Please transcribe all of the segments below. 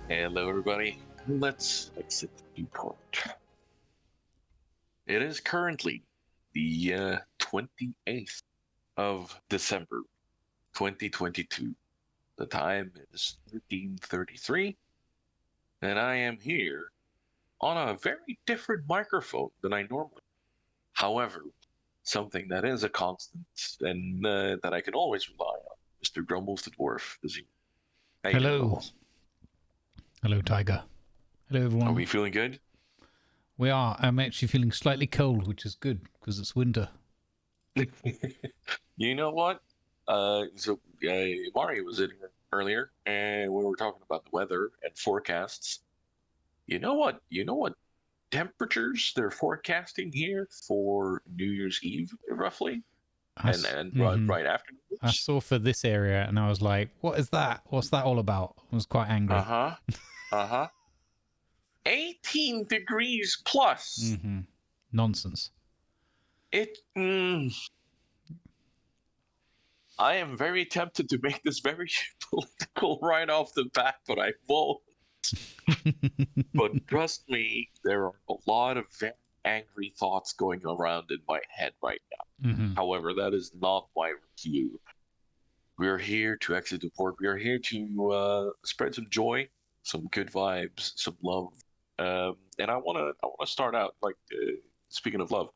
Hello, everybody. Let's exit the port. It is currently the 28th of December, 2022. The time is 13:33, and I am here on a very different microphone than I normally. However, something that is a constant and that I can always rely on. Mr. Grumbles the Dwarf is here. How you doing, Hello. Grumbles? Hello, Tiger. Hello, Are everyone. we feeling good? We are. I'm actually feeling slightly cold, which is good because it's winter. You know what? Mario was in here earlier, and we were talking about the weather and forecasts. You know what? You know what temperatures they're forecasting here for New Year's Eve, roughly, and right after. I saw for this area, and I was like, "What is that? What's that all about?" I was quite angry. 18 degrees plus. Nonsense. I am very tempted to make this very political right off the bat, but I won't. But trust me, there are a lot of very angry thoughts going around in my head right now. However, that is not my review. We are here to exit the port. We are here to spread some joy, some good vibes, some love. And I wanna start out speaking of love.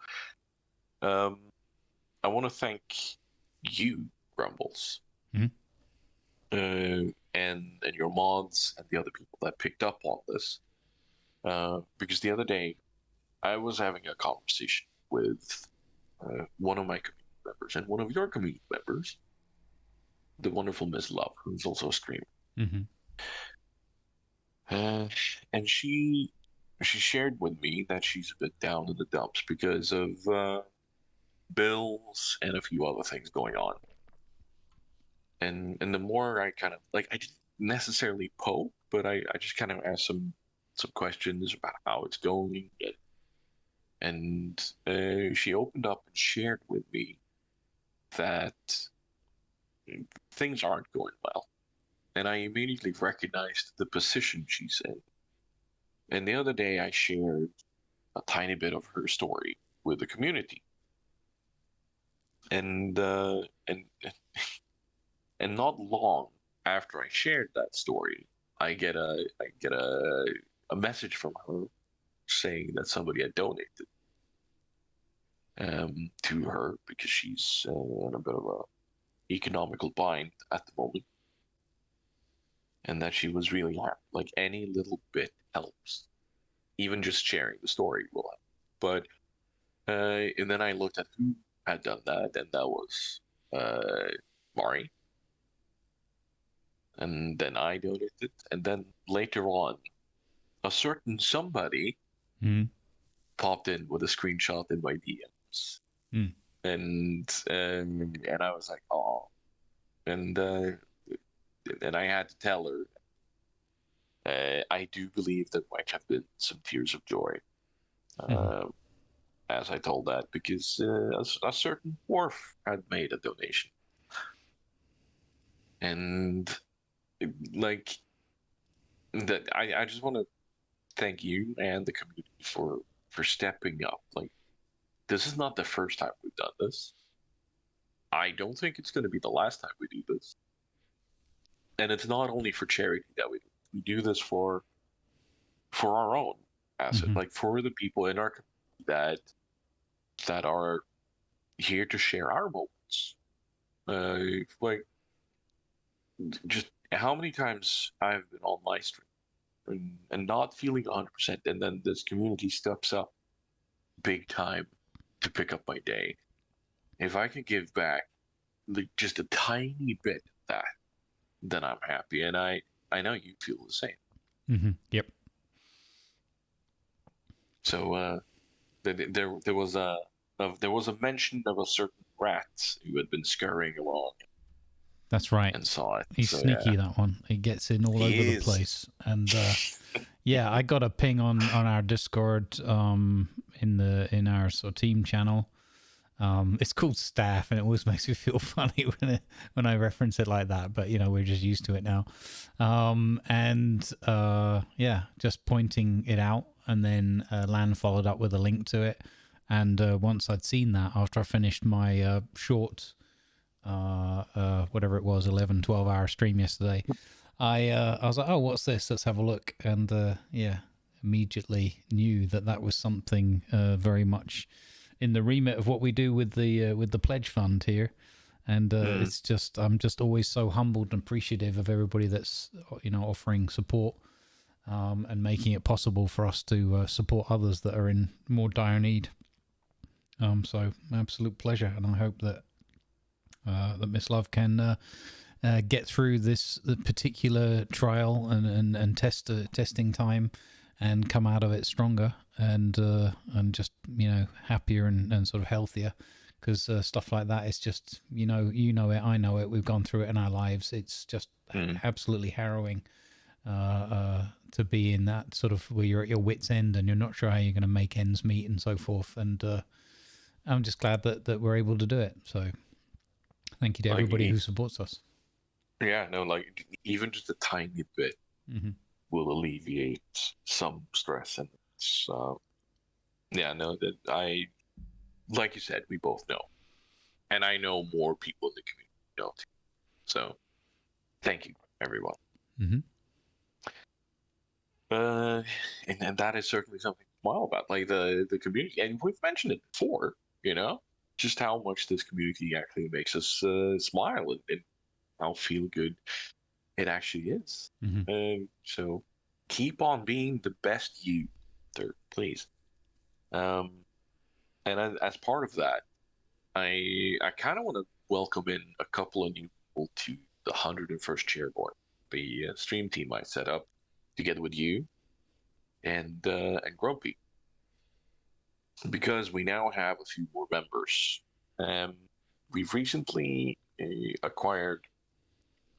I want to thank you, Grumbles, and your mods and the other people that picked up on this. Because the other day, I was having a conversation with one of my community members and one of your community members, the wonderful Miss Love, who's also a streamer. And she shared with me that she's a bit down in the dumps because of bills and a few other things going on. And the more I kind of I didn't necessarily poke, but I just kind of asked some questions about how it's going, and she opened up and shared with me that things aren't going well, and I immediately recognized the position she's in. And the other day, I shared a tiny bit of her story with the community, and not long after I shared that story, I get a message from her saying that somebody had donated to her because she's in a bit of a economical bind at the moment, and that she was really happy. Like any little bit helps, even just sharing the story will help. But and then I looked at who had done that, and that was Mari. And then I donated, and then later on, a certain somebody popped in with a screenshot in my DMs, and I was like, oh, and I had to tell her. I do believe there might have been some tears of joy, as I told that, because a certain dwarf had made a donation, and like that. I just want to thank you and the community for stepping up. Like, this is not the first time we've done this. I don't think it's going to be the last time we do this. And it's not only for charity that we do. We do this for our own asset, like for the people in our community that are here to share our moments. Like, just how many times I've been on my stream and not feeling 100%, and then this community steps up big time to pick up my day. If I can give back like just a tiny bit of that, then I'm happy, and I know you feel the same. Yep. So there was a mention of a certain rat who had been scurrying along. That's right. And saw it. He's sneaky, that one. He gets in all over the place. And yeah, I got a ping on our Discord in our team channel It's called staff, and it always makes me feel funny when I reference it like that. But we're just used to it now. Yeah, just pointing it out, and then Lan followed up with a link to it. And once I'd seen that, after I finished my short, whatever it was, 11, 12-hour stream yesterday, I was like, oh, what's this? Let's have a look. And immediately knew that was something very much in the remit of what we do with the pledge fund here. And it's just, I'm just always so humbled and appreciative of everybody that's offering support and making it possible for us to support others that are in more dire need. So absolute pleasure, and I hope that that Miss Love can get through this particular trial and testing time, and come out of it stronger and just happier and sort of healthier, because stuff like that is just you know it, I know it, we've gone through it in our lives. It's just absolutely harrowing to be in that sort of where you're at your wit's end and you're not sure how you're going to make ends meet and so forth. And I'm just glad that we're able to do it. So thank you to everybody who supports us. Yeah, no, like even just a tiny bit will alleviate some stress, and it's that like you said, we both know, and I know more people in the community know too. So thank you, everyone. And that is certainly something to smile about, like the community, and we've mentioned it before, just how much this community actually makes us smile, and how feel good it actually is. So keep on being the best you, there, please. And as part of that, I kind of want to welcome in a couple of new people to the 101st Chairboard, the stream team I set up together with you and Grumpy, because we now have a few more members. We've recently acquired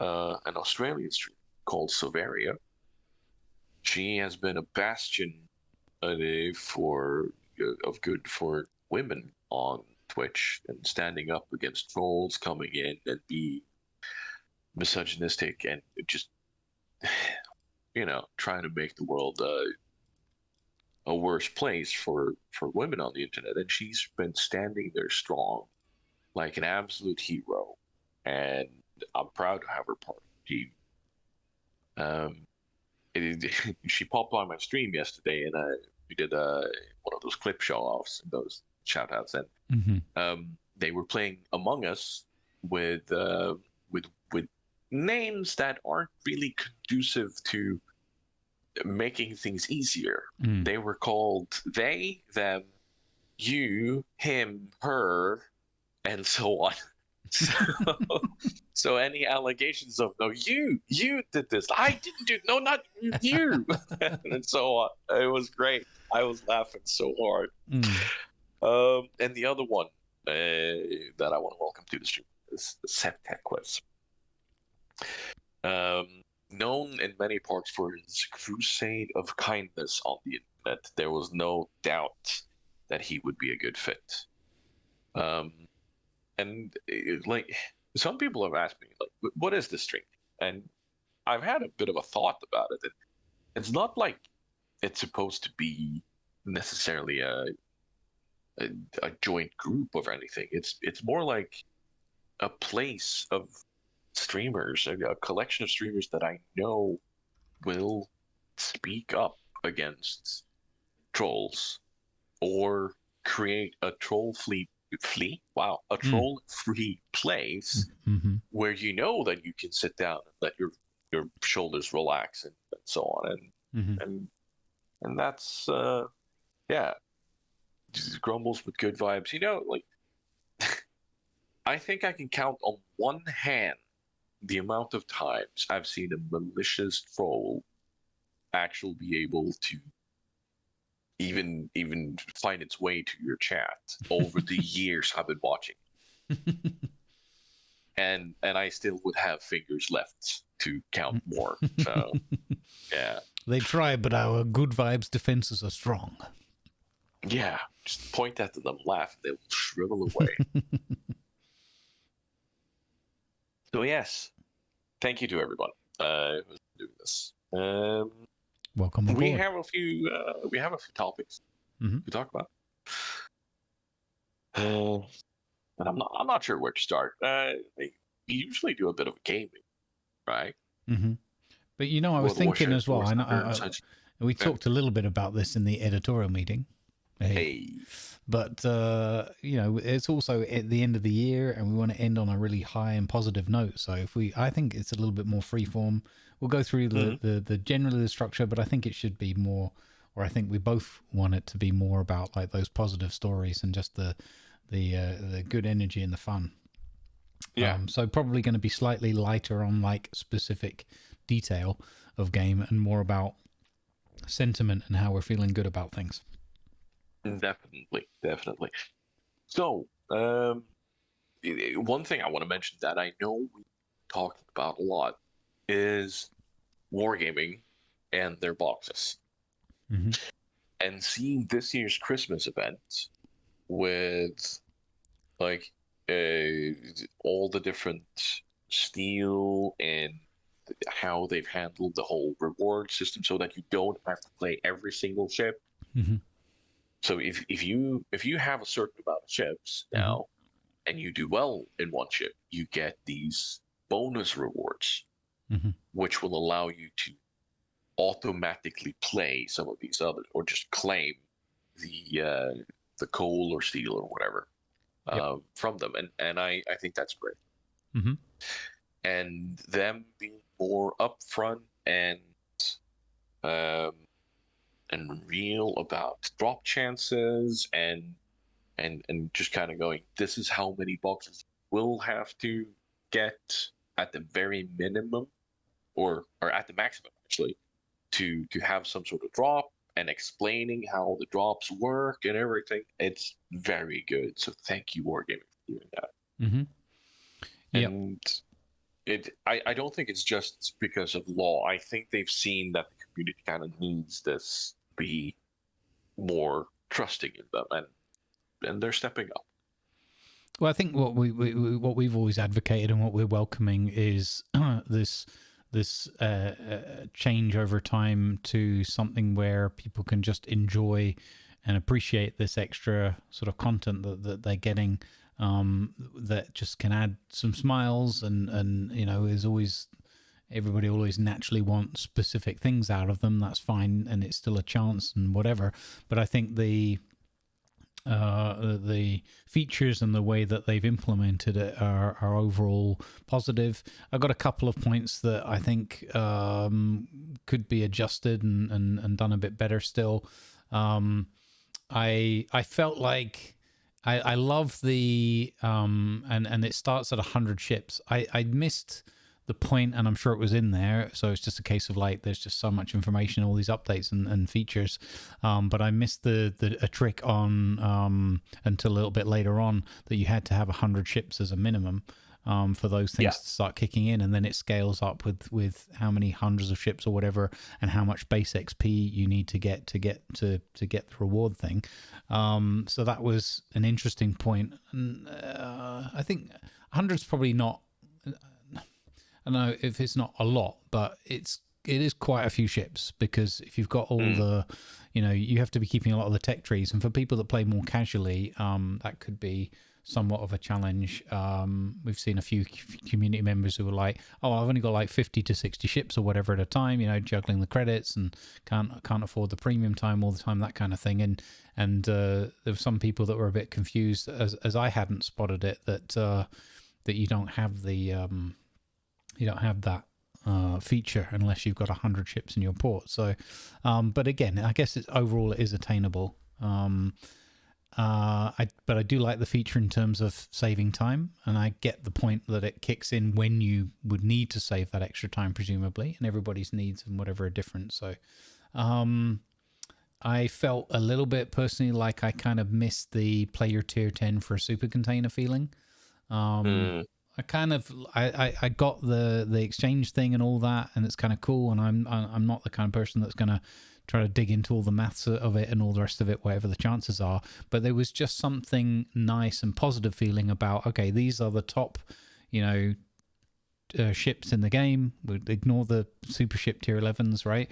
an Australian streamer called Silveria. She has been a bastion of good for women on Twitch, and standing up against trolls coming in and be misogynistic and just trying to make the world a worse place for women on the internet. And she's been standing there strong, like an absolute hero, and I'm proud to have her part of the team. She popped on my stream yesterday, and we did one of those clip show-offs and those shout-outs, and they were playing Among Us with names that aren't really conducive to making things easier. They were called they, them, you, him, her, and so on. So any allegations of no, you did this, I didn't do, no, not you, and so on. It was great. I was laughing so hard. And the other one that I want to welcome to the stream is Septequis. Known in many parts for his crusade of kindness on the internet, there was no doubt that he would be a good fit. And like some people have asked me, like, what is this stream? And I've had a bit of a thought about it. It's not like it's supposed to be necessarily a joint group of anything. It's more like a place of streamers, a collection of streamers that I know will speak up against trolls, or create a troll-free place where that you can sit down and let your shoulders relax and so on, and that's grumbles with good vibes. Like I think I can count on one hand the amount of times I've seen a malicious troll actually be able to even find its way to your chat over the years I've been watching. And I still would have fingers left to count more. So yeah. They try, but our good vibes defenses are strong. Yeah, just point that to them, laugh, they will shrivel away. So yes, thank you to everyone who's doing this. Welcome We aboard. have a few. We have a few topics to talk about. And I'm not sure where to start. We usually do a bit of gaming, right? But I was With thinking as well. War I know Thunder and such. we Yeah. talked a little bit about this in the editorial meeting. Hey. But it's also at the end of the year, and we want to end on a really high and positive note. So I think it's a little bit more freeform. We'll go through the generally the structure, but I think it should be more, or I think we both want it to be more about like those positive stories and just the good energy and the fun. Yeah. So probably going to be slightly lighter on like specific detail of game and more about sentiment and how we're feeling good about things. Definitely. Definitely. So, one thing I want to mention that I know we talked about a lot is wargaming and their boxes. Mm-hmm. And seeing this year's Christmas event with like all the different steel and how they've handled the whole reward system so that you don't have to play every single ship. Mm-hmm. So if you have a certain amount of ships Mm-hmm. now and you do well in one ship, you get these bonus rewards, Mm-hmm. which will allow you to automatically play some of these others or just claim the coal or steel or whatever Yep. from them, and I think that's great. Mm-hmm. And them being more upfront um, and real about drop chances and just kind of going, this is how many boxes we'll have to get at the very minimum or at the maximum actually to have some sort of drop and explaining how the drops work and everything. It's very good. So thank you, Wargaming, for doing that. Mm-hmm. Yep. And I don't think it's just because of law. I think they've seen that the community kind of needs this be more trusting in them, and they're stepping up. Well, I think what we've always advocated and what we're welcoming is this change over time to something where people can just enjoy and appreciate this extra sort of content that they're getting, that just can add some smiles and is always, everybody always naturally wants specific things out of them. That's fine, and it's still a chance and whatever. But I think the features and the way that they've implemented it are overall positive. I've got a couple of points that I think could be adjusted and done a bit better still. I felt like I love the and it starts at 100 ships. I missed the point, and I'm sure it was in there, so it's just a case of like there's just so much information, all these updates and features, but I missed a trick on until a little bit later on that you had to have 100 ships as a minimum for those things to start kicking in, and then it scales up with how many hundreds of ships or whatever, and how much base XP you need to get the reward thing. So that was an interesting point, and I think 100's probably not. I don't know if it's not a lot, but it is quite a few ships, because if you've got all the, you have to be keeping a lot of the tech trees, and for people that play more casually, that could be somewhat of a challenge. We've seen a few community members who are like, oh, I've only got like 50 to 60 ships or whatever at a time, juggling the credits and can't afford the premium time all the time, that kind of thing. And there were some people that were a bit confused, as I hadn't spotted it, that you don't have that feature unless you've got 100 ships in your port. So, but again, I guess overall it is attainable. But I do like the feature in terms of saving time, and I get the point that it kicks in when you would need to save that extra time, presumably, and everybody's needs and whatever are different. So, I felt a little bit personally like I kind of missed the play your tier 10 for a super container feeling. I kind of I got the exchange thing and all that, and it's kind of cool, and I'm not the kind of person that's gonna try to dig into all the maths of it and all the rest of it, whatever the chances are. But there was just something nice and positive feeling about, okay, these are the top, ships in the game. We'd ignore the super ship tier 11s, right?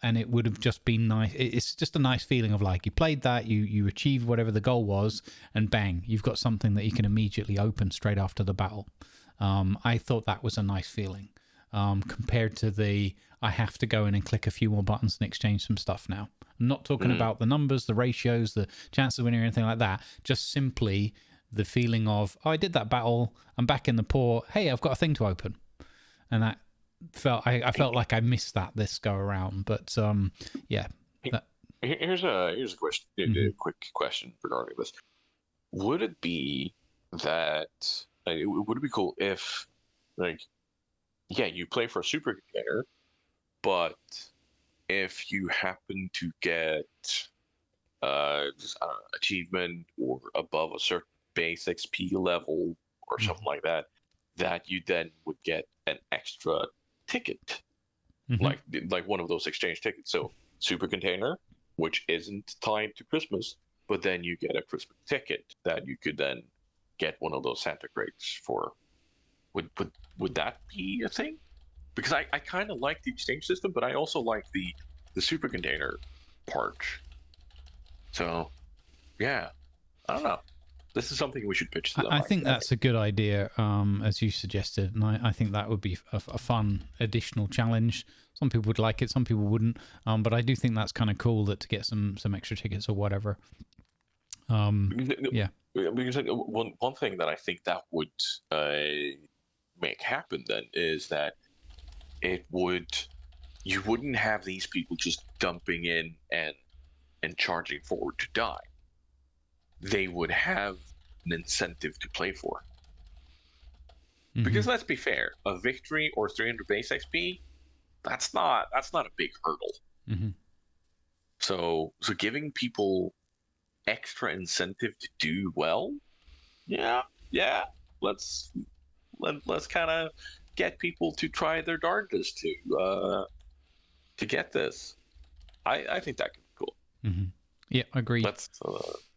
And it would have just been nice. It's just a nice feeling of like, you played that, you achieved whatever the goal was, and bang, you've got something that you can immediately open straight after the battle. I thought that was a nice feeling, compared to the, I have to go in and click a few more buttons and exchange some stuff now. I'm not talking about the numbers, the ratios, the chances of winning or anything like that. Just simply the feeling of, oh, I did that battle, I'm back in the port, hey, I've got a thing to open. And that I felt like I missed that this go around. But yeah. Here's a question, a quick question regarding this. Would it be that would it be cool if, like, yeah, you play for a super container, but if you happen to get just, I don't know, achievement or above a certain base XP level or something like that, that you then would get an extra ticket, like one of those exchange tickets. So super container, which isn't tied to Christmas, but then you get a Christmas ticket that you could then get one of those Santa crates for. Would that be a thing? Because I kind of like the exchange system, but I also like the super container part. So yeah, I don't know. This is something we should pitch to them. I think that's a good idea, as you suggested, and I think that would be a fun additional challenge. Some people would like it, some people wouldn't, but I do think that's kind of cool that to get some extra tickets or whatever. Yeah. Because one thing that I think that would make happen then is that you wouldn't have these people just dumping in and charging forward to die. They would have an incentive to play for. Because let's be fair, a victory or 300 base XP, that's not a big hurdle. So giving people extra incentive to do well, yeah, let's kind of get people to try their darndest to get this. I think that could be cool. Yeah, agreed.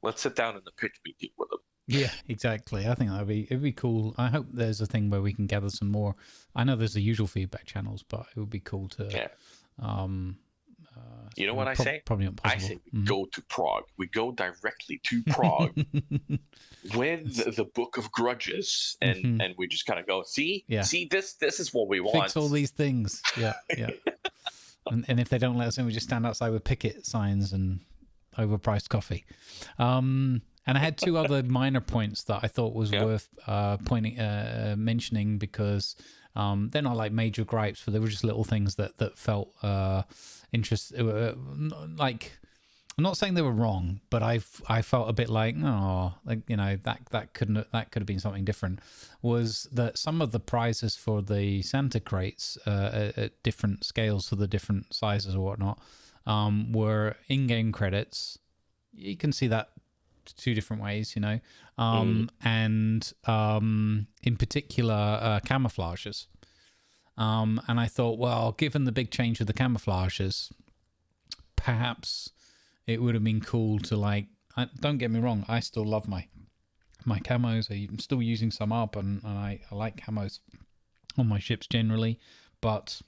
Let's sit down in the pitch meeting with them. Yeah, exactly. I think it'd be cool. I hope there's a thing where we can gather some more. I know there's the usual feedback channels, but it would be cool to. Yeah. You know what I say? Probably not possible. I say we go to Prague. We go directly to Prague with the Book of Grudges, and we just kind of go, see, this is what we want. Fix all these things. Yeah. and if they don't let us in, we just stand outside with picket signs and overpriced coffee. And I had two other minor points that I thought was worth mentioning, because they're not like major gripes, but they were just little things that felt like, I'm not saying they were wrong, but I felt a bit like, that could have been something different. Was that some of the prizes for the Santa crates at different scales for the different sizes or whatnot were in-game credits. You can see that two different ways, and in particular camouflages. And I thought, well, given the big change with the camouflages, perhaps it would have been cool to don't get me wrong, I still love my camos. I'm still using some up, and I like camos on my ships generally, but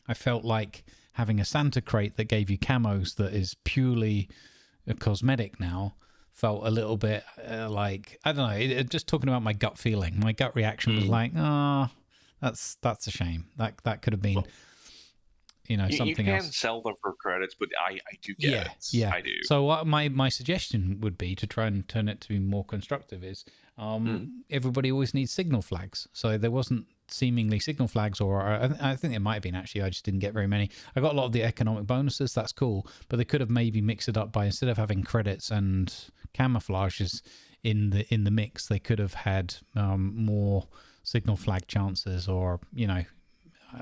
I felt like having a Santa crate that gave you camos that is purely a cosmetic now felt a little bit like, I don't know, just talking about my gut feeling. My gut reaction was like, that's a shame. That could have been, something else. You can sell them for credits, but I do get it. Yeah, I do. So what my suggestion would be, to try and turn it to be more constructive, is everybody always needs signal flags. So there wasn't seemingly signal flags, or I think there might have been, actually. I just didn't get very many. I got a lot of the economic bonuses. That's cool, but they could have maybe mixed it up by, instead of having credits and camouflages in the mix, they could have had more signal flag chances, or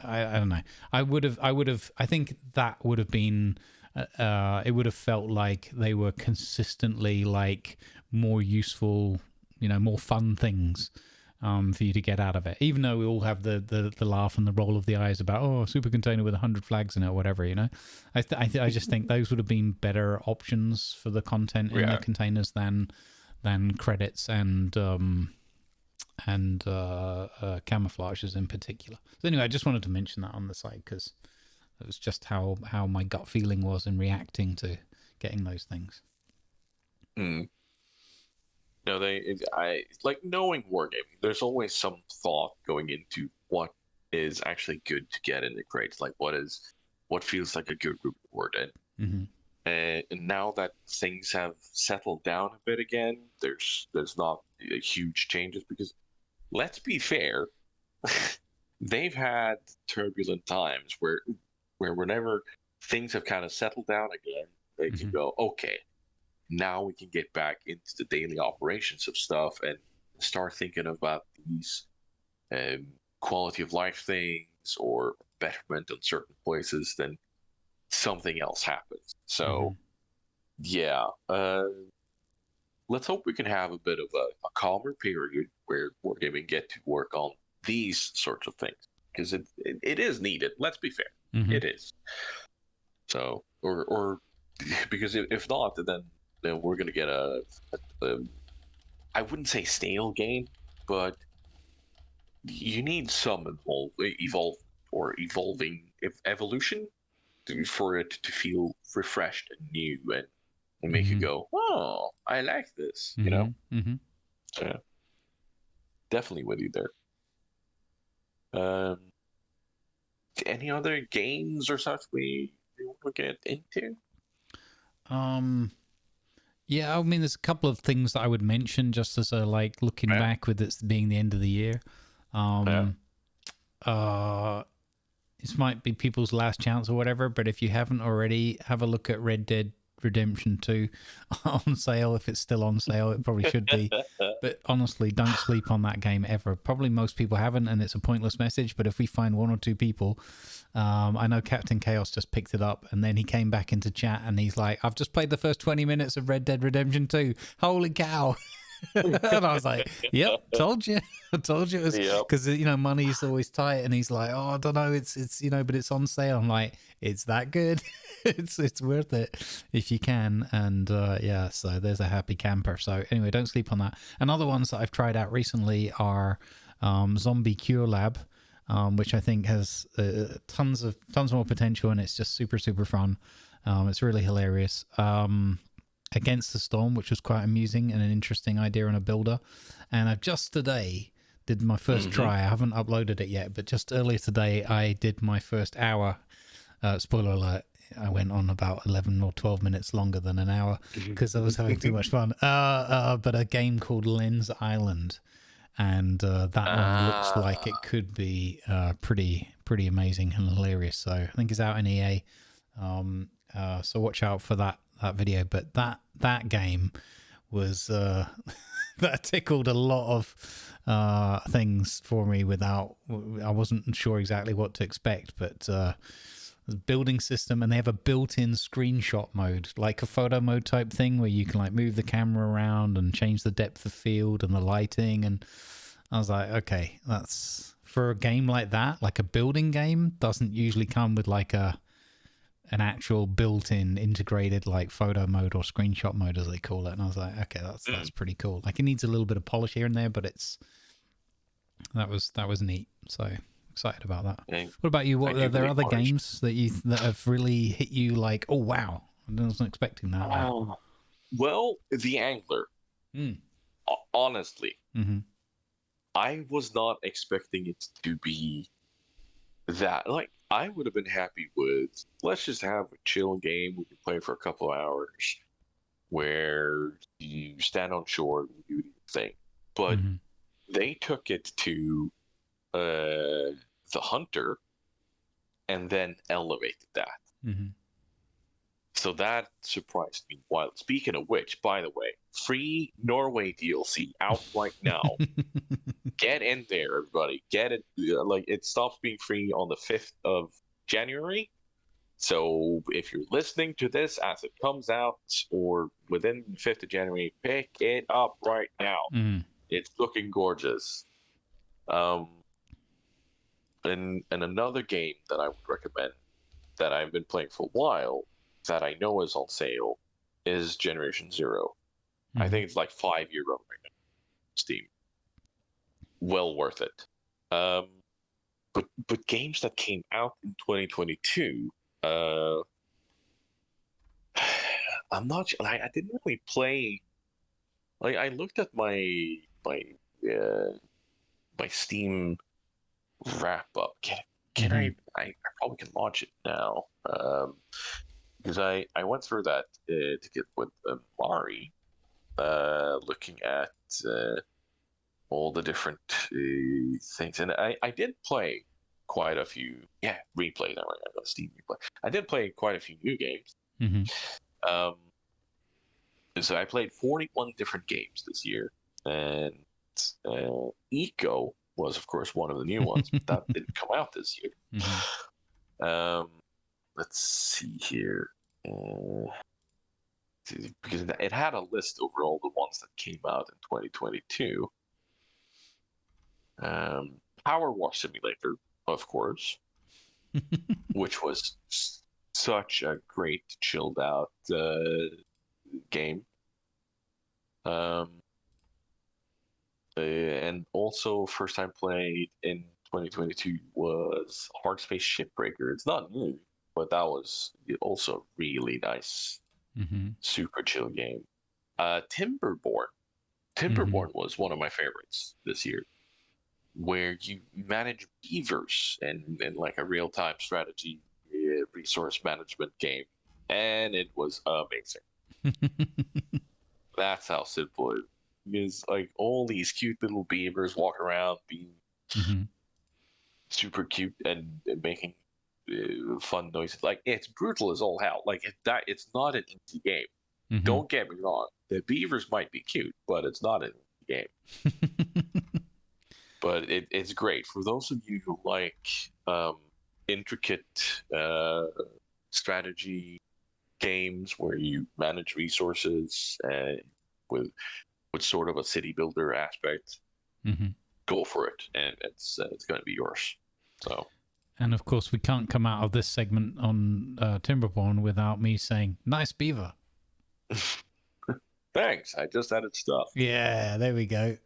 I don't know. I think that would have been it would have felt like they were consistently like more useful, more fun things for you to get out of it. Even though we all have the laugh and the roll of the eyes about, oh, a super container with 100 flags in it or whatever, you know. I just think those would have been better options for the content in the containers than credits and camouflages in particular. So anyway, I just wanted to mention that on the side because it was just how my gut feeling was in reacting to getting those things. No, I like knowing wargaming. There's always some thought going into what is actually good to get in the crates. Like what feels like a good reward, and now that things have settled down a bit again, there's not huge changes because let's be fair, they've had turbulent times where whenever things have kind of settled down again, they can go, okay, now we can get back into the daily operations of stuff and start thinking about these quality of life things or betterment in certain places, then something else happens. So, yeah, let's hope we can have a bit of a calmer period where wargaming get to work on these sorts of things because it is needed. Let's be fair, it is. So, or because if not, then we're gonna get a I wouldn't say stale game, but you need some evolution for it to feel refreshed and new and make you go, oh, I like this, you know. So yeah, definitely with you there. Any other games or such we want to get into? Yeah, I mean, there's a couple of things that I would mention just as a like looking back with it being the end of the year. This might be people's last chance or whatever, but if you haven't already, have a look at Red Dead Redemption 2 on sale. If it's still on sale, it probably should be. But honestly, don't sleep on that game ever. Probably most people haven't, and it's a pointless message. But if we find one or two people, I know Captain Chaos just picked it up, and then he came back into chat, and he's like, "I've just played the first 20 minutes of Red Dead Redemption 2. Holy cow!" And I was like, "Yep, told you, I told you." Because you know, money's always tight, and he's like, "Oh, I don't know, it's you know, but it's on sale." I'm like, "It's that good." It's worth it if you can. And yeah, so there's a happy camper. So anyway, don't sleep on that. And other ones that I've tried out recently are Zombie Cure Lab, which I think has tons more potential, and it's just super fun. It's really hilarious. Against the Storm, which was quite amusing and an interesting idea on a builder. And I've just today did my first try. I haven't uploaded it yet, but just earlier today I did my first hour. Spoiler alert, I went on about 11 or 12 minutes longer than an hour because I was having too much fun. But a game called Lens Island, and that one looks like it could be pretty amazing and hilarious. So I think it's out in EA. So watch out for that video. But that game was that tickled a lot of things for me without, I wasn't sure exactly what to expect, but building system, and they have a built-in screenshot mode, like a photo mode type thing where you can like move the camera around and change the depth of field and the lighting. And I was like, okay, that's for a game like that, like a building game doesn't usually come with like an actual built-in integrated like photo mode or screenshot mode as they call it. And I was like, okay, that's pretty cool. Like it needs a little bit of polish here and there, but that was neat. So excited about that. What about you? What are there other games that have really hit you like, oh wow, I wasn't expecting that? Well, The Angler. Honestly, I was not expecting it to be that. Like, I would have been happy with, let's just have a chill game we can play for a couple of hours where you stand on shore and do your thing. But they took it to the Hunter and then elevated that. So that surprised me. While speaking of which, by the way, free Norway DLC out right now. Get in there, everybody. Get it. Like, it stops being free on the 5th of January. So if you're listening to this as it comes out or within the 5th of January, pick it up right now. It's looking gorgeous. Um, and another game that I would recommend that I've been playing for a while that I know is on sale is Generation Zero. I Mm-hmm. think it's like €5 right now, Steam. Well worth it. Um, but games that came out in 2022, uh, I'm not. I didn't really play. Like I looked at uh, my Steam wrap up. Can Mm-hmm. I probably can launch it now. Because I went through that to get with Mari, looking at all the different things, and I did play quite a few. Yeah, replay that right. I got Steam replay. I did play quite a few new games. Mm-hmm. Um, so I played 41 different games this year, and Eco was, of course, one of the new ones, but that didn't come out this year. Mm-hmm. Um, let's see here. Uh, because it had a list over all the ones that came out in 2022. Power Wash Simulator, of course, which was such a great chilled out game. Um, and also, first time played in 2022 was Hard Space Shipbreaker. It's not new, but that was also really nice, Mm-hmm. super chill game. Timberborn. Mm-hmm. Timberborn was one of my favorites this year, where you manage beavers and like a real time strategy resource management game, and it was amazing. That's how simple it is. Like all these cute little beavers walk around being Mm-hmm. super cute and making fun noises. Like it's brutal as all hell. Like it's not an easy game. Mm-hmm. Don't get me wrong. The beavers might be cute, but it's not an easy game. But it's great for those of you who like intricate strategy games where you manage resources with sort of a city builder aspect. Mm-hmm. Go for it, and it's going to be yours. So, And of course, we can't come out of this segment on Timberborn without me saying, "Nice beaver." thanks. I just added stuff. Yeah, there we go.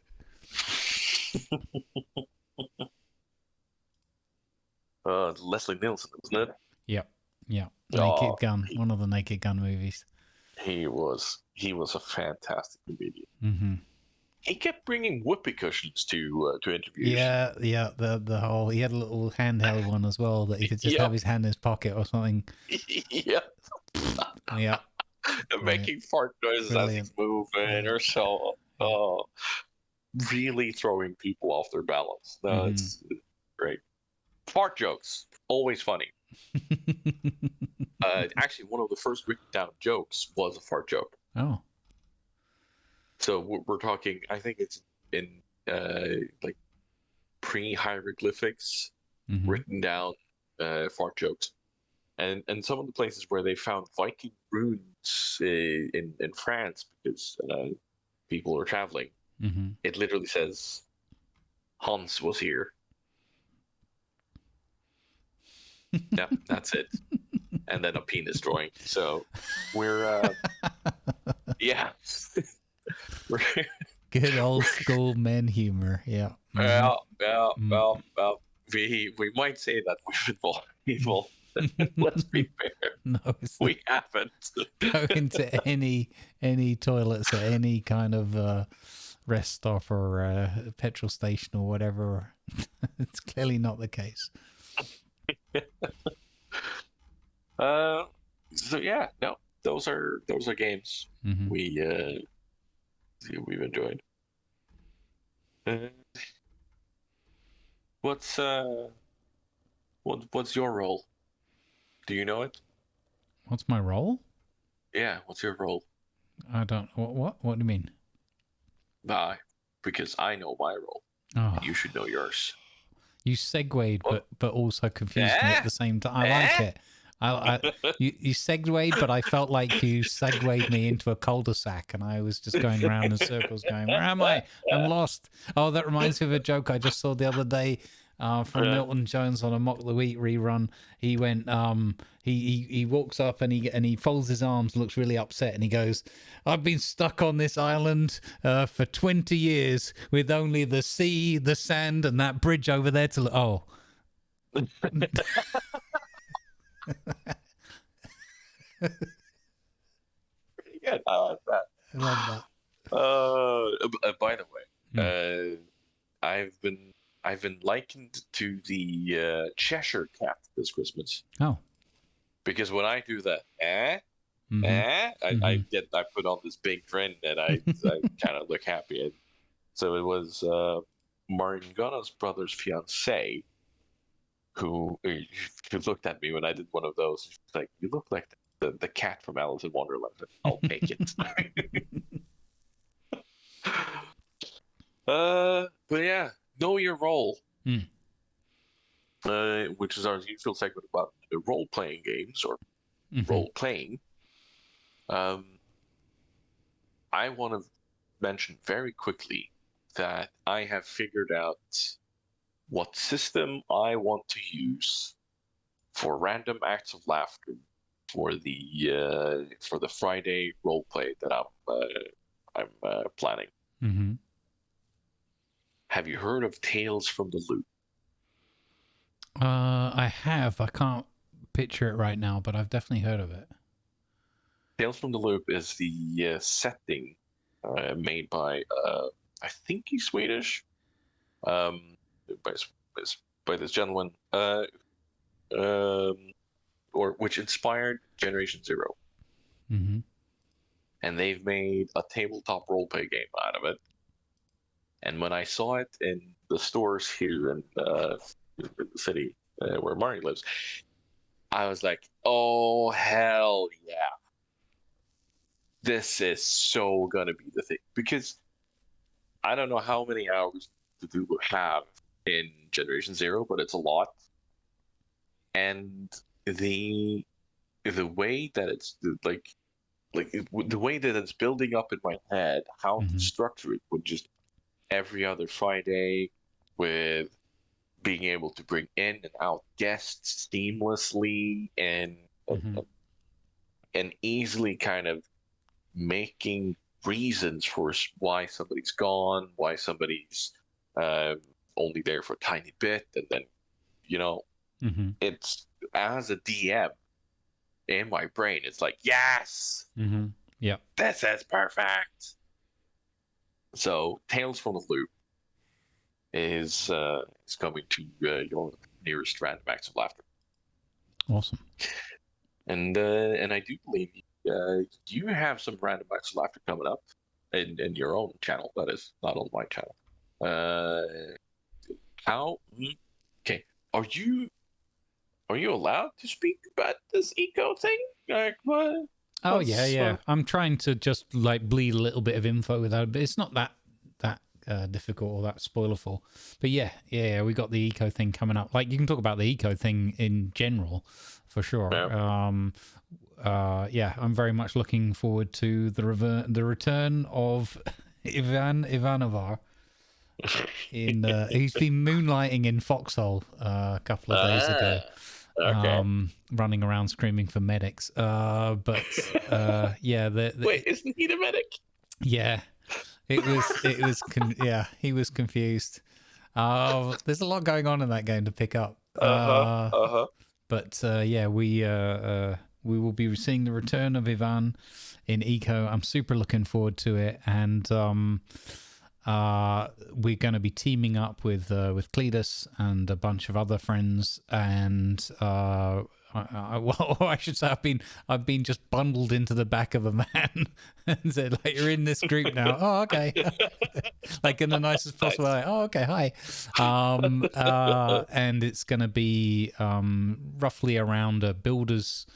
Leslie Nielsen, wasn't it? Yep. Yep. Naked Oh, Gun, one of the Naked Gun movies. he was a fantastic comedian. Mm-hmm. He kept bringing whoopee cushions to interviews. Yeah, yeah. The whole he had a little handheld one as well that he could just have Yep. his hand in his pocket or something. Yep. Yeah, brilliant, Making fart noises as he's brilliant, moving brilliant. or so. Yeah. Really throwing people off their balance. No, Mm-hmm. it's great. Fart jokes, always funny. Actually, one of the first written down jokes was a fart joke. Oh. So we're talking. I think it's in like pre-hieroglyphics Mm-hmm. written down fart jokes, and some of the places where they found Viking runes in France because people were traveling. Mm-hmm. It literally says Hans was here. Yep, that's it. And then a penis drawing. So we're yeah. we're, Good old school men humor. Yeah. Mm-hmm. well, well, well, well. We might say that we've involved people. Let's be fair. No, it's We haven't. go into any toilets at any kind of rest stop or petrol station or whatever. It's clearly not the case. So yeah, no, those are games Mm-hmm. we've enjoyed. Uh, what's what's your role? Do you know it? What's my role? Yeah, what's your role? I don't. What do you mean? Bye, because I know my role. Oh, You should know yours. you segued, What? but also confused me at Eh? the same time. I like Eh? it. You segued, but I felt like you segued me into a cul-de-sac, and I was just going around in circles, going, "Where am I? I'm lost." Oh, that reminds me of a joke I just saw the other day from Milton Jones on a Mock the Week rerun. He went, he walks up and he folds his arms, looks really upset, and he goes, "I've been stuck on this island for 20 years with only the sea, the sand, and that bridge over there to oh." Yeah, I like that. I love that. By the way, I've been likened to the Cheshire cat this Christmas, Oh. because when I do that, Mm-hmm. I put on this big grin and I kind of look happy. And so it was Martin Gunna's brother's fiance who looked at me when I did one of those. She's like, "You look like the cat from Alice in Wonderland." I'll take it. But yeah, know your role. Which is our usual segment about role-playing games or role-playing. I want to mention very quickly that I have figured out what system I want to use for random acts of laughter for the Friday roleplay that I'm planning. Mm-hmm. Have you heard of Tales from the Loop? I have. I can't picture it right now, but I've definitely heard of it. Tales from the Loop is the setting made by I think he's Swedish, by this gentleman, or which inspired Generation Zero. Mm-hmm. And they've made a tabletop roleplay game out of it. And when I saw it in the stores here in the city where Marty lives, I was like, "Oh hell yeah! This is so gonna be the thing." Because I don't know how many hours to have in Generation Zero, but it's a lot. And the way that it's like the way that it's building up in my head, how to structure it would just every other Friday with being able to bring in and out guests seamlessly and easily kind of making reasons for why somebody's gone, why somebody's only there for a tiny bit, and then it's as a DM in my brain, it's like, yes, yeah, this is perfect. So Tales from the Loop is coming to your nearest random acts of laughter. Awesome. And I do believe you have some random acts of laughter coming up in your own channel. That is not on my channel. Okay, are you allowed to speak about this eco thing? Like what? Oh yeah. I'm trying to just like bleed a little bit of info without it, but it's not that difficult or that spoilerful. But yeah, we got the eco thing coming up. Like you can talk about the eco thing in general for sure. Yeah. I'm very much looking forward to the return of Ivan Ivanovar. He's been moonlighting in Foxhole a couple of days ago. Okay. Running around screaming for medics. Yeah. Wait, isn't he the medic? Yeah. Yeah, he was confused. There's a lot going on in that game to pick up. But yeah, we will be seeing the return of Ivan in Eco. I'm super looking forward to it, and we're going to be teaming up with Cletus and a bunch of other friends, and I should say I've been just bundled into the back of a van and said, like, you're in this group now. Oh, okay. Like in the nicest possible way. Oh, okay. Hi. And it's going to be roughly around a builders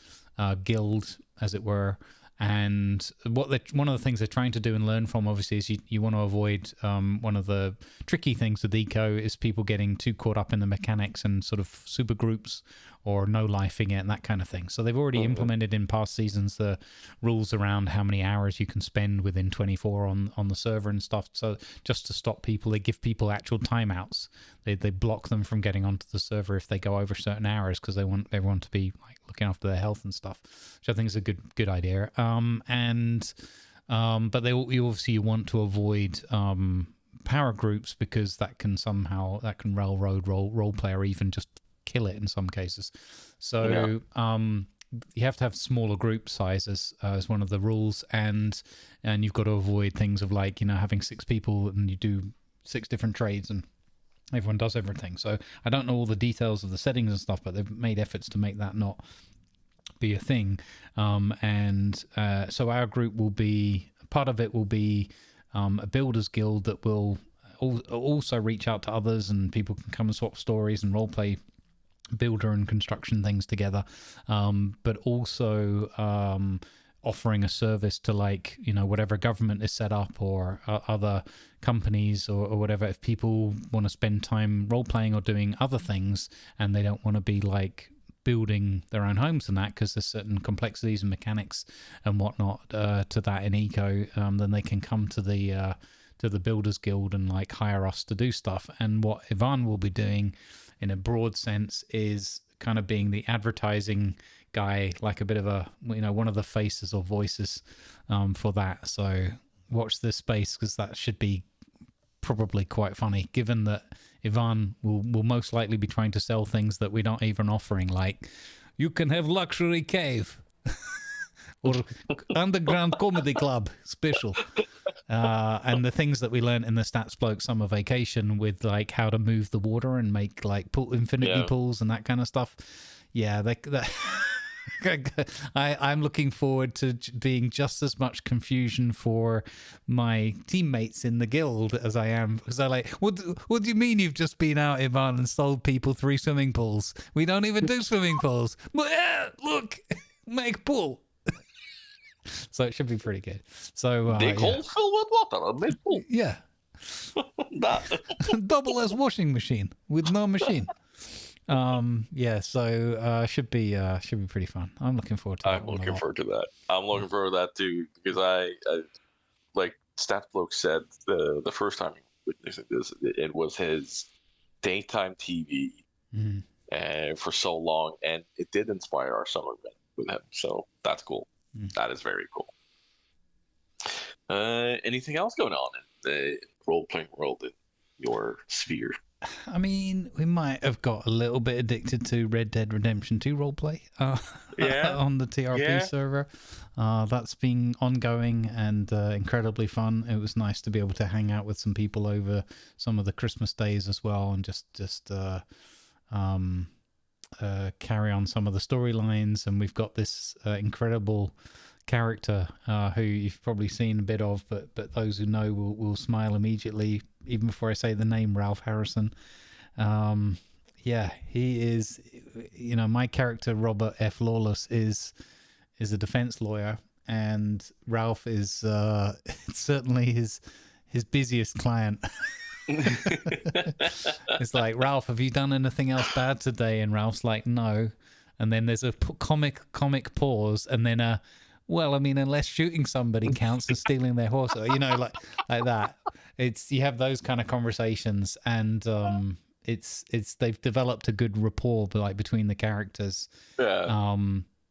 guild, as it were. And one of the things they're trying to do and learn from, obviously, is you want to avoid one of the tricky things with eco is people getting too caught up in the mechanics and sort of super groups or no lifing it and that kind of thing. So they've already implemented in past seasons the rules around how many hours you can spend within 24 on the server and stuff. So just to stop people, they give people actual timeouts. They block them from getting onto the server if they go over certain hours, because they want everyone to be like looking after their health and stuff, which I think is a good idea. But you want to avoid power groups, because that can railroad role play, or even just kill it in some cases. So you have to have smaller group sizes as one of the rules, and you've got to avoid things of like, having 6 people and you do 6 different trades and everyone does everything. So I don't know all the details of the settings and stuff, but they've made efforts to make that not be a thing. So our group will be, part of it will be a builders guild that will also reach out to others, and people can come and swap stories and roleplay builder and construction things together, but also offering a service to, like, whatever government is set up, or other companies or whatever. If people want to spend time role playing or doing other things, and they don't want to be like building their own homes and that, because there's certain complexities and mechanics and whatnot to that in eco, then they can come to the builders guild and like hire us to do stuff. And what Ivan will be doing in a broad sense is kind of being the advertising guy, like a bit of a, one of the faces or voices for that. So watch this space, because that should be probably quite funny, given that Ivan will most likely be trying to sell things that we're not even offering, like you can have luxury cave or underground comedy club special, and the things that we learned in the Stats Bloke summer vacation, with like how to move the water and make like infinity pools and that kind of stuff. I'm looking forward to being just as much confusion for my teammates in the guild as I am, because I like, what do you mean you've just been out, Ivan, and sold people 3 swimming pools? We don't even do swimming pools. But look, make pool. So it should be pretty good. So big hole filled with water, a big pool. Yeah. Double as washing machine with no machine. So should be pretty fun. I'm looking forward to that. I'm looking forward to that. I'm looking forward to that too, because I like Stat Bloke said, the first time he witnessed this, it was his daytime TV for so long, and it did inspire our summer event with him. So that's cool. That is very cool. Anything else going on in the role-playing world in your sphere? I mean, we might have got a little bit addicted to Red Dead Redemption 2 roleplay on the TRP server. That's been ongoing and incredibly fun. It was nice to be able to hang out with some people over some of the Christmas days as well, and just carry on some of the storylines. And we've got this incredible character who you've probably seen a bit of, but those who know will smile immediately even before I say the name, Ralph Harrison. He is, my character Robert F. Lawless is a defense lawyer, and Ralph is certainly his busiest client. It's like, Ralph, have you done anything else bad today? And Ralph's like, no. And then there's a comic pause, and then well, I mean, unless shooting somebody counts as stealing their horse, or, like that. You have those kind of conversations, and they've developed a good rapport, like, between the characters. Yeah.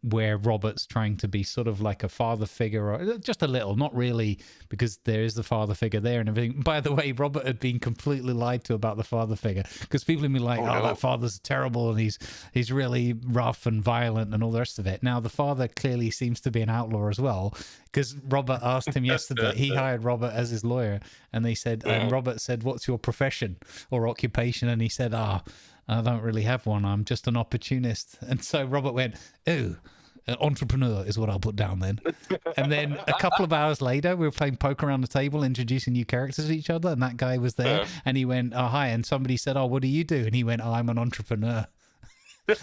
Where Robert's trying to be sort of like a father figure, or just a little, not really, because there is the father figure there and everything. By the way, Robert had been completely lied to about the father figure, because people have been like, that father's terrible, and he's really rough and violent and all the rest of it. Now, the father clearly seems to be an outlaw as well, because Robert asked him yesterday, he hired Robert as his lawyer, and and Robert said, what's your profession or occupation? And he said, I don't really have one. I'm just an opportunist. And so Robert went, oh, entrepreneur is what I'll put down then. And then a couple of hours later, we were playing poker around the table, introducing new characters to each other. And that guy was there, and he went, oh, hi. And somebody said, oh, what do you do? And he went, oh, I'm an entrepreneur.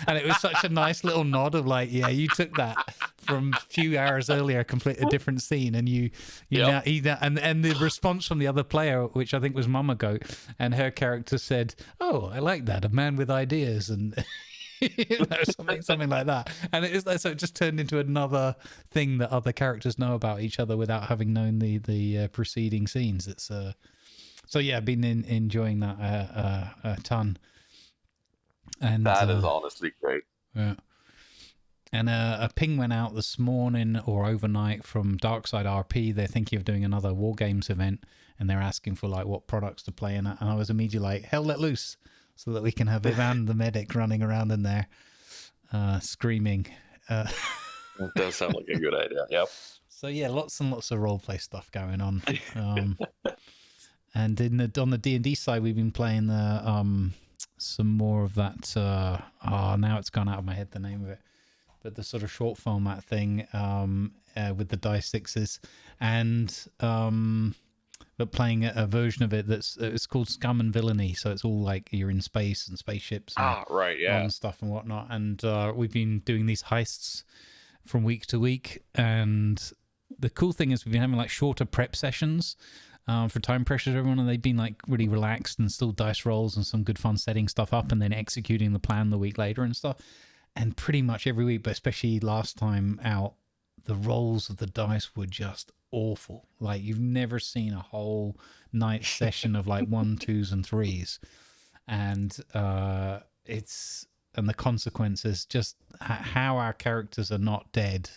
And it was such a nice little nod of like, yeah, you took that from a few hours earlier, completely different scene, and and the response from the other player, which I think was Mama Goat, and her character said, "Oh, I like that, a man with ideas," and something like that. And it is so it just turned into another thing that other characters know about each other without having known the preceding scenes. It's so yeah, I've been enjoying that a ton. And That is honestly great. yeah. And a ping went out this morning or overnight from Darkside RP. They're thinking of doing another War Games event, and they're asking for like what products to play in it. And I was immediately like, "Hell, let loose!" So that we can have Ivan the medic running around in there, screaming. That does sound like a good idea. Yep. So yeah, lots and lots of roleplay stuff going on. And on the D&D side, we've been playing some more of that. Now it's gone out of my head, the name of it. But the sort of short format thing with the dice sixes, and but playing a version of it it's called Scum and Villainy. So it's all like you're in space and spaceships and right, yeah, and stuff and whatnot. And we've been doing these heists from week to week. And the cool thing is we've been having like shorter prep sessions for time pressures, everyone, and they've been like really relaxed and still dice rolls and some good fun setting stuff up and then executing the plan the week later and stuff. And pretty much every week, but especially last time out, the rolls of the dice were just awful. Like you've never seen a whole night session of like 1, 2s, and 3s. And the consequences, just how our characters are not dead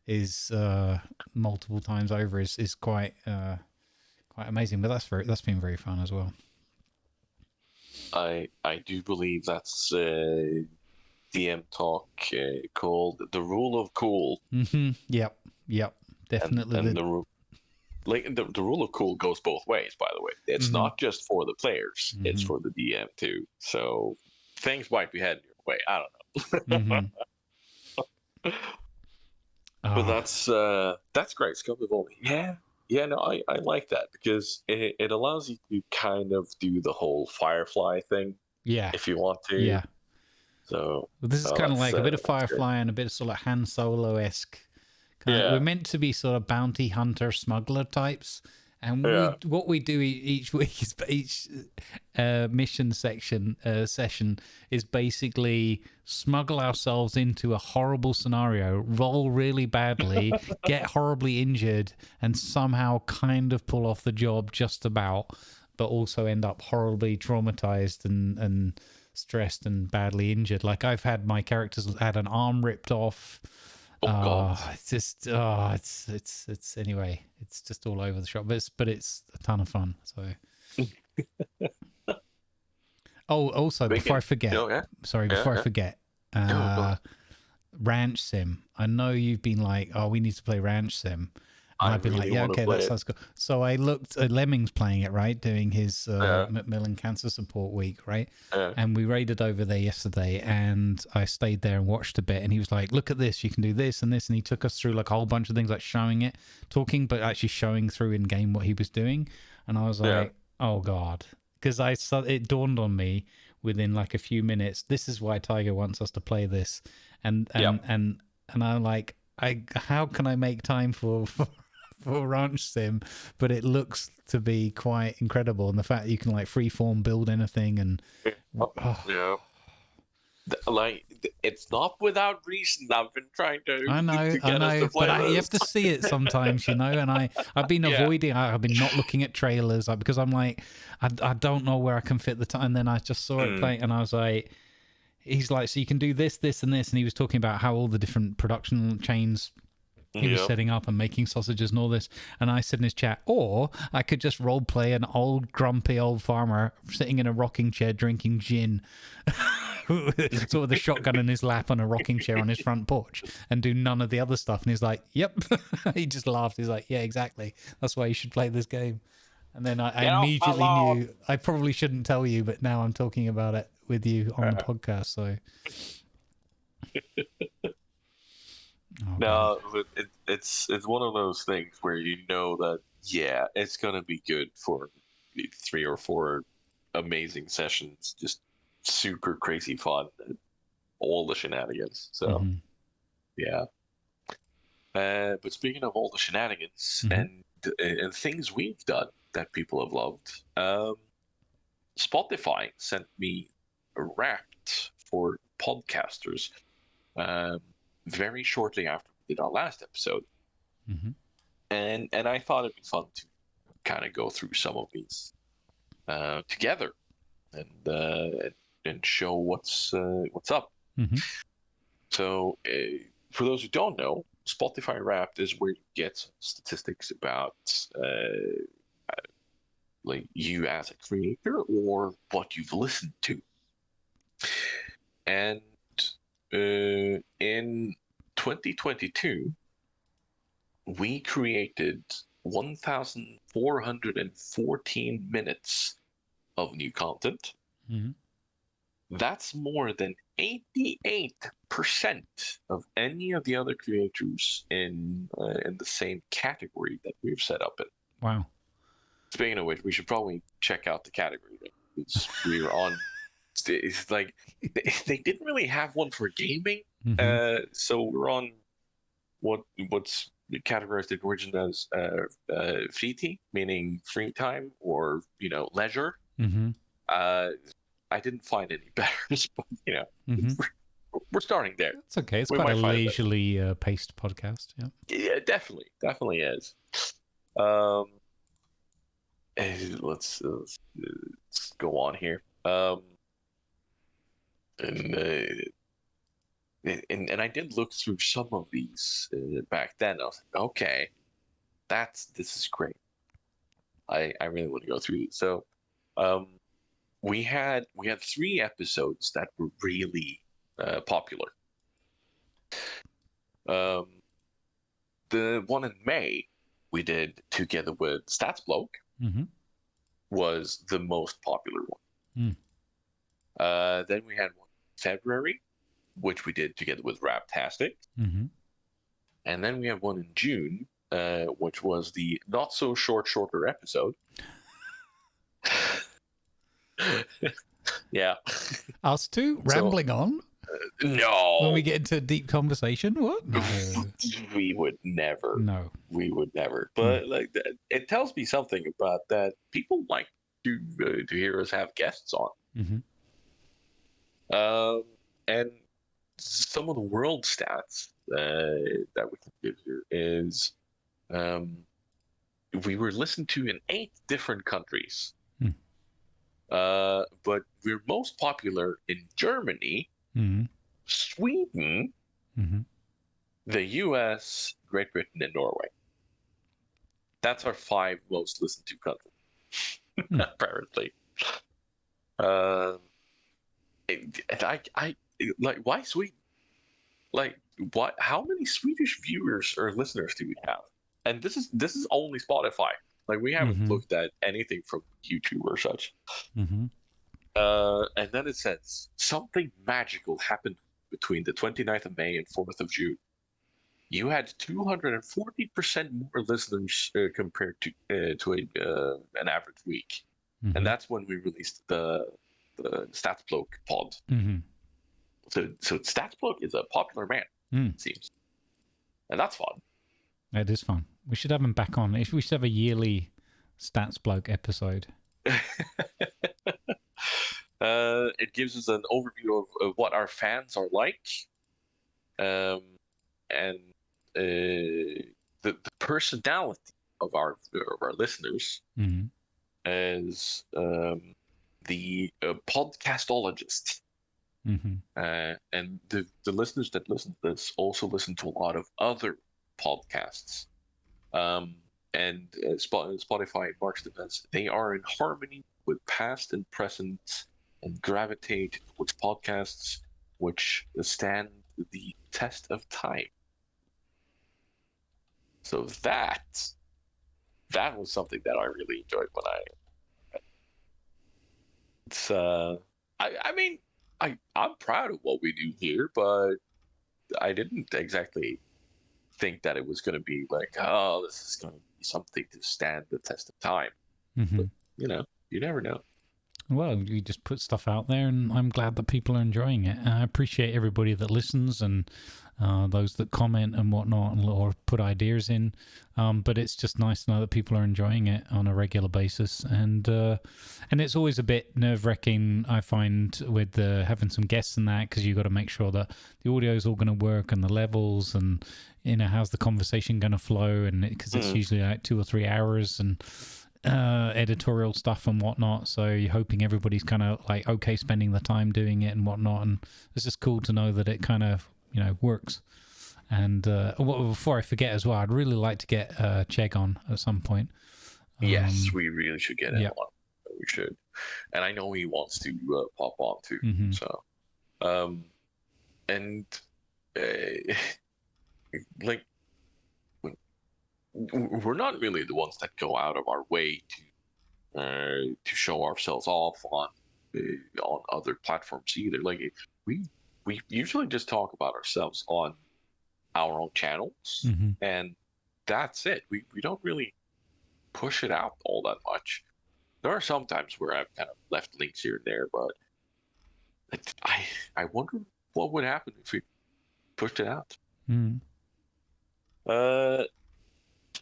is multiple times over is quite amazing. But that's been very fun as well. I do believe that's DM talk called The Rule of Cool. Mm-hmm. Yep. Definitely. And the rule of cool goes both ways, by the way. It's not just for the players, it's for the DM too. So things might be heading your way. I don't know. But that's great. Scum of Villainy. Yeah, no, I like that because it allows you to kind of do the whole Firefly thing. Yeah. If you want to. Yeah. So this is kind of like a bit of Firefly and a bit of sort of Han Solo-esque. We're meant to be sort of bounty hunter smuggler types, and what we do each week is each mission session is basically smuggle ourselves into a horrible scenario, roll really badly, get horribly injured, and somehow kind of pull off the job just about, but also end up horribly traumatized and stressed and badly injured. Like I've had my characters had an arm ripped off. God. It's just it's anyway, it's just all over the shop, but it's a ton of fun. So also before I forget, I forget, Ranch Sim. I know you've been like, we need to play Ranch Sim. And I've been really like, okay, that sounds good. So I looked at Lemming's playing it, right? Doing his Macmillan Cancer Support Week, right? And we raided over there yesterday, and I stayed there and watched a bit. And he was like, look at this, you can do this and this. And he took us through like a whole bunch of things, like showing it, talking, but actually showing through in game what he was doing. And I was like, oh God. Because it dawned on me within like a few minutes, this is why Tiger wants us to play this. And I'm like, how can I make time for Ranch Sim? But it looks to be quite incredible, and the fact that you can like freeform build anything and like it's not without reason I've been trying to I know but you have to see it sometimes, and I've been avoiding I've been not looking at trailers because I'm like I don't know where I can fit the time. And then I just saw it playing and I was like, he's like, so you can do this and this, and he was talking about how all the different production chains he was setting up and making sausages and all this. And I said in his chat, or I could just role play an old grumpy old farmer sitting in a rocking chair drinking gin sort of the shotgun in his lap on a rocking chair on his front porch and do none of the other stuff. And he's like, yep. He just laughed. He's like, yeah, exactly, that's why you should play this game. And then I immediately knew I probably shouldn't tell you, but now I'm talking about it with you on the podcast. So no, it's one of those things where you know that it's gonna be good for 3 or 4 amazing sessions, just super crazy fun, and all the shenanigans. So but speaking of all the shenanigans and things we've done that people have loved, Spotify sent me a Wrapped for podcasters very shortly after we did our last episode, Mm-hmm. and I thought it'd be fun to kind of go through some of these together and show what's up. Mm-hmm. So, for those who don't know, Spotify Wrapped is where you get some statistics about like you as a creator or what you've listened to. And in 2022, we created 1,414 minutes of new content. Mm-hmm. That's more than 88% of any of the other creators in the same category that we've set up in. Wow. Speaking of which, we should probably check out the category because we were on. It's like they didn't really have one for gaming, so we're on what's categorized in Origin as fritid, meaning free time or leisure. Mm-hmm. I didn't find any better, but Mm-hmm. we're starting there. It's okay. It's We quite a might find it leisurely paced podcast. Yeah. Yeah, definitely is. Let's go on here. And I did look through some of these back then. I was like, okay, this is great. I really want to go through these. So, we had 3 episodes that were really popular. The one in May we did together with Statsbloke Mm-hmm. was the most popular one. Then we had one in February, which we did together with Raptastic. Mm-hmm. And then we had one in June, which was the not so shorter episode. Yeah. Us two rambling on No. when we get into a deep conversation. What? No. We would never. No. We would never. But like it tells me something about that. People like to hear us have guests on. Mm-hmm. And some of the world stats that we can give here is we were listened to in 8 different countries. But we're most popular in Germany, Sweden, the US, Great Britain, and Norway. That's our 5 most listened to countries, apparently. I like, why Sweden? Like, what? How many Swedish viewers or listeners do we have? And this is only Spotify. Like, we haven't looked at anything from YouTube or such. And then it says something magical happened between the 29th of May and 4th of June. You had 240% more listeners compared to an average week, and that's when we released the Statsbloke pod. So Statsbloke is a popular man, it seems, and that's fun. It is fun. We should have him back on. If we should have a yearly Statsbloke episode. It gives us an overview of what our fans are like, and the personality of our listeners as the podcastologist. And the listeners that listen to this also listen to a lot of other podcasts. And Spotify marks them as they are in harmony with past and present and gravitate towards podcasts which stand the test of time. So that was something that I really enjoyed when it's I mean I'm proud of what we do here, but I didn't exactly think that it was going to be like, oh, this is going to be something to stand the test of time. But, you never know. Well, we just put stuff out there, and I'm glad that people are enjoying it. I appreciate everybody that listens and those that comment and whatnot, or put ideas in. But it's just nice to know that people are enjoying it on a regular basis, and it's always a bit nerve-wracking, I find, with having some guests and that, because you got to make sure that the audio is all going to work and the levels, and how's the conversation going to flow, and because it's usually like 2 or 3 hours and. Editorial stuff and whatnot, so you're hoping everybody's kind of like okay spending the time doing it and whatnot, and it's just cool to know that it kind of works. And before I forget as well, I'd really like to get Chegg on at some point. Yes, we really should get him yep. on. We should, and I know he wants to pop on too. Mm-hmm. So, and like, we're not really the ones that go out of our way to show ourselves off on other platforms either. Like, we usually just talk about ourselves on our own channels, and that's it. We don't really push it out all that much. There are some times where I've kind of left links here and there, but I wonder what would happen if we pushed it out.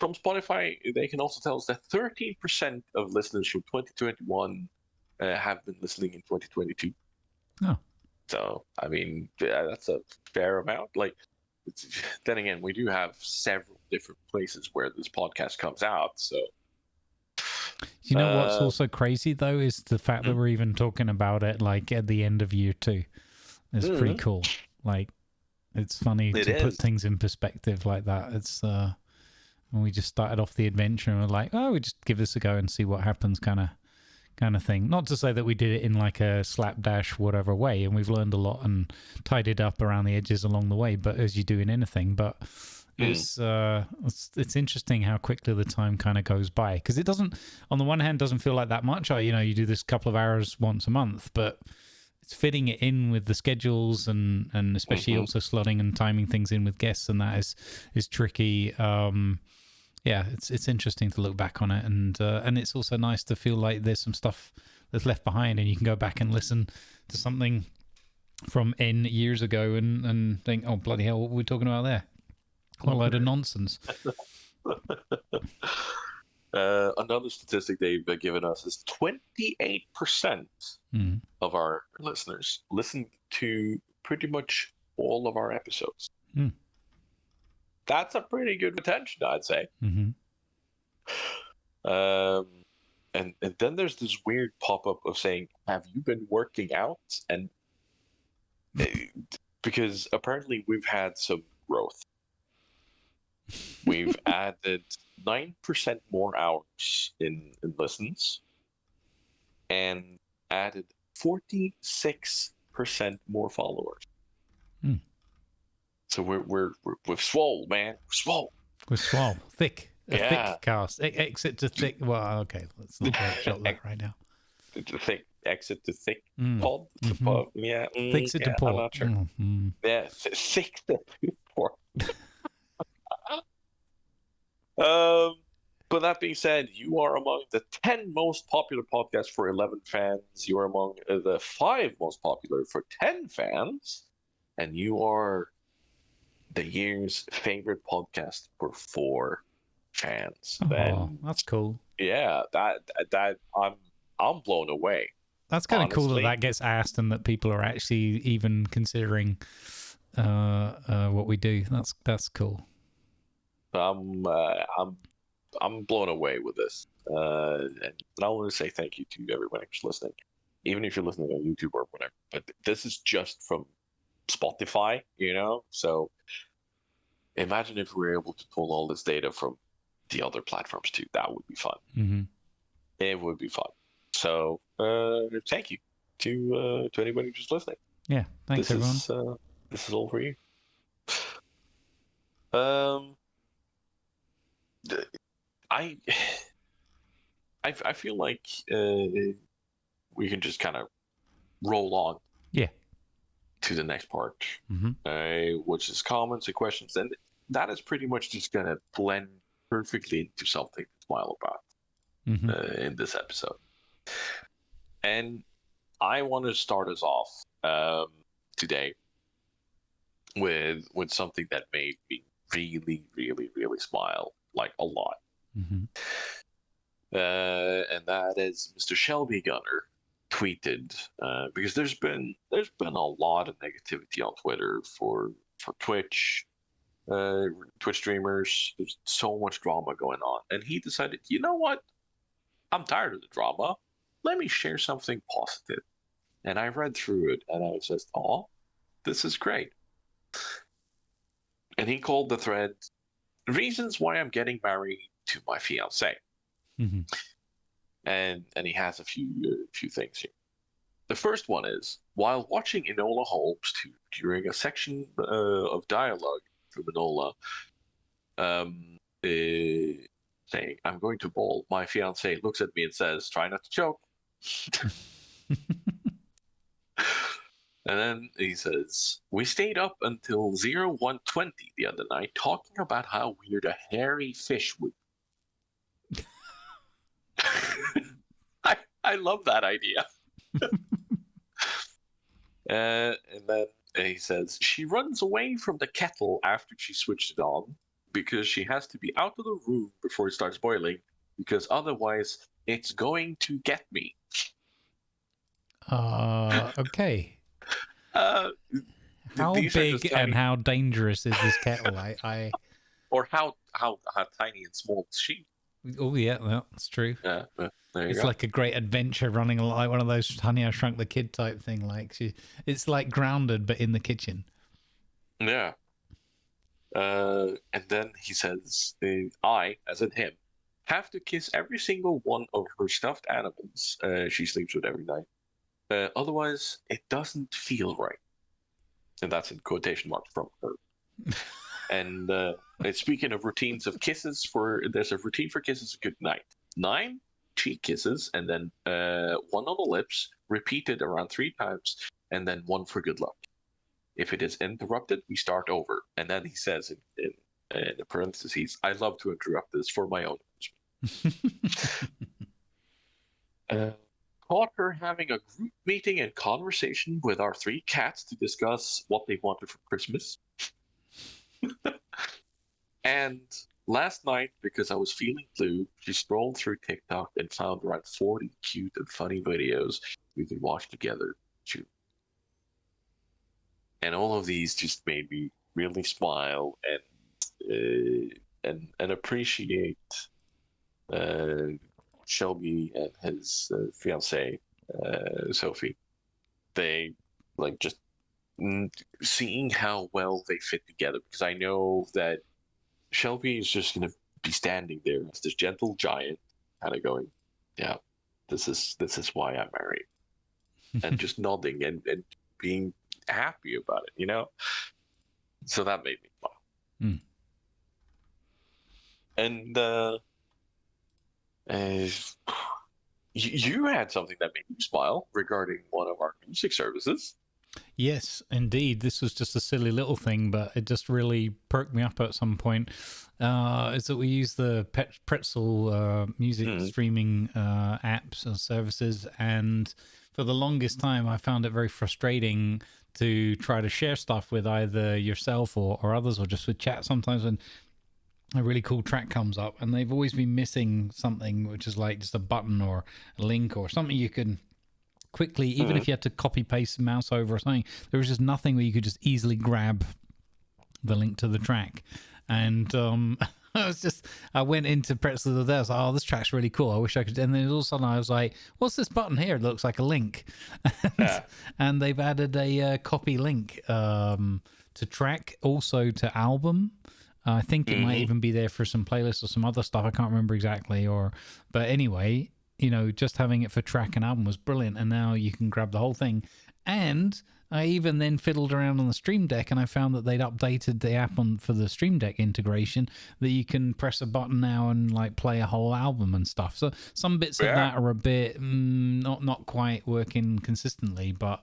From Spotify, they can also tell us that 13% of listeners from 2021 have been listening in 2022. Oh. So, I mean, that's a fair amount. Like, then again, we do have several different places where this podcast comes out. So, you know what's also crazy though is the fact that we're even talking about it like at the end of year 2. It's pretty cool. Like, it's funny to put things in perspective like that. It's when we just started off the adventure and we're like, oh, we just give this a go and see what happens, kind of thing. Not to say that we did it in like a slapdash whatever way, and we've learned a lot and tidied up around the edges along the way, but as you do in anything. But it's interesting how quickly the time kind of goes by, because it doesn't, on the one hand, doesn't feel like that much. You do this couple of hours once a month, but it's fitting it in with the schedules and especially also slotting and timing things in with guests, and that is tricky. Yeah, it's interesting to look back on it, and it's also nice to feel like there's some stuff that's left behind, and you can go back and listen to something from N years ago and think, oh, bloody hell, what were we talking about there? What a load of nonsense. Another statistic they've given us is 28% of our listeners listen to pretty much all of our episodes. That's a pretty good retention, I'd say. And then there's this weird pop-up of saying, have you been working out? And because apparently we've had some growth. We've added 9% more hours in listens, and added 46% more followers. So we've swole, man. We're swole. Thick. Thick cast. Exit to thick. Well, okay. Let's not shot that right now. Thick. Exit to thick. Pod. Yeah. Thick to port. I'm not sure. Yeah. Thick to port. But that being said, you are among the 10 most popular podcasts for 11 fans. You are among the 5 most popular for 10 fans. And you are the year's favorite podcast for 4 fans. Oh, that's cool. Yeah, that I'm blown away. That's kind of cool that gets asked and that people are actually even considering what we do. That's cool. I'm blown away with this, and I want to say thank you to everyone who's listening, even if you're listening on YouTube or whatever. But this is just from Spotify, So imagine if we were able to pull all this data from the other platforms too. That would be fun. It would be fun. So thank you to anybody who's listening. Yeah, thanks everyone. This is all for you. I feel like we can just kind of roll on. Yeah. To the next part, which is comments and questions, and that is pretty much just gonna blend perfectly into something to smile about in this episode. And I want to start us off today with something that made me really, really, really smile, like a lot. Mm-hmm. And that is Mr. Shelbygunner tweeted because there's been a lot of negativity on Twitter for Twitch, Twitch streamers. There's so much drama going on, and he decided, you know what? I'm tired of the drama. Let me share something positive. And I read through it, and I was just, oh, this is great. And he called the thread "Reasons Why I'm Getting Married to My Fiance." Mm-hmm. And he has a few things here. The first one is, while watching Enola Holmes during a section of dialogue from Enola, saying, "I'm going to bowl," my fiance looks at me and says, "Try not to choke." And then he says, "We stayed up until 01:20 the other night talking about how weird a hairy fish would be." I love that idea. And then he says, "She runs away from the kettle after she switched it on because she has to be out of the room before it starts boiling, because otherwise it's going to get me." Okay. Uh, How these are just big and tiny, how dangerous is this kettle? or how tiny and small is she? Oh yeah, well, that's true. There you It's go. like a great adventure running like one of those Honey I Shrunk the Kid type thing. It's like Grounded but in the kitchen. Yeah. And then he says, "I, as in him, have to kiss every single one of her stuffed animals she sleeps with every night. Otherwise, it doesn't feel right." And that's in quotation marks from her. And speaking of routines of kisses, there's a routine for kisses good night. 9 cheek kisses, and then one on the lips, repeated around 3 times, and then one for good luck. If it is interrupted, we start over. And then he says in the parentheses, "I love to interrupt this for my own amusement." Caught her having a group meeting and conversation with our 3 cats to discuss what they wanted for Christmas. And last night, because I was feeling blue, she scrolled through TikTok and found around 40 cute and funny videos we could watch together too. And all of these just made me really smile and appreciate Shelby and his fiancee Sophie. They like just seeing how well they fit together, because I know that Shelby is just going to be standing there as this gentle giant, kind of going, "Yeah, this is why I'm married," and just nodding and being happy about it, you know. So that made me smile. Mm. And uh, you had something that made you smile regarding one of our music services. Yes, indeed. This was just a silly little thing, but it just really perked me up at some point. Is that we use the Pretzel music streaming apps and services, and for the longest time, I found it very frustrating to try to share stuff with either yourself or others, or just with chat sometimes when a really cool track comes up, and they've always been missing something, which is like just a button or a link or something you can quickly, even if you had to copy paste mouse over or something, there was just nothing where you could just easily grab the link to the track. And I went into Pretzel the other day. I was like, "Oh, this track's really cool. I wish I could." And then all of a sudden I was like, "What's this button here? It looks like a link." And they've added a copy link to track, also to album. I think it might even be there for some playlists or some other stuff. I can't remember exactly. But anyway, you know, just having it for track and album was brilliant, and now you can grab the whole thing. And I even then fiddled around on the Stream Deck, and I found that they'd updated the app for the Stream Deck integration, that you can press a button now and like play a whole album and stuff. So some bits of that are a bit not quite working consistently, but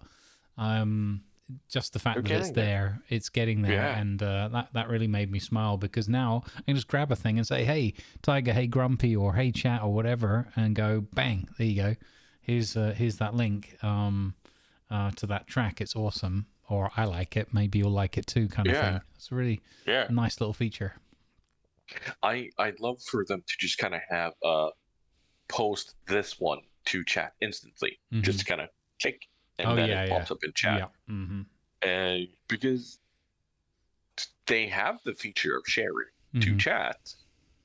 just the fact that it's there, it's getting there, and that really made me smile, because now I can just grab a thing and say, "Hey Tiger, hey Grumpy," or "Hey Chat," or whatever, and go bang, there you go, here's that link to that track. It's awesome, or I like it. Maybe you'll like it too, kind of Yeah, thing. It's a really yeah. nice little feature. I'd love for them to just kind of have post this one to chat instantly, just kind of click, and Oh then yeah, it yeah, pops up in chat. yeah. Mm-hmm. And because they have the feature of sharing to Mm-hmm. chat,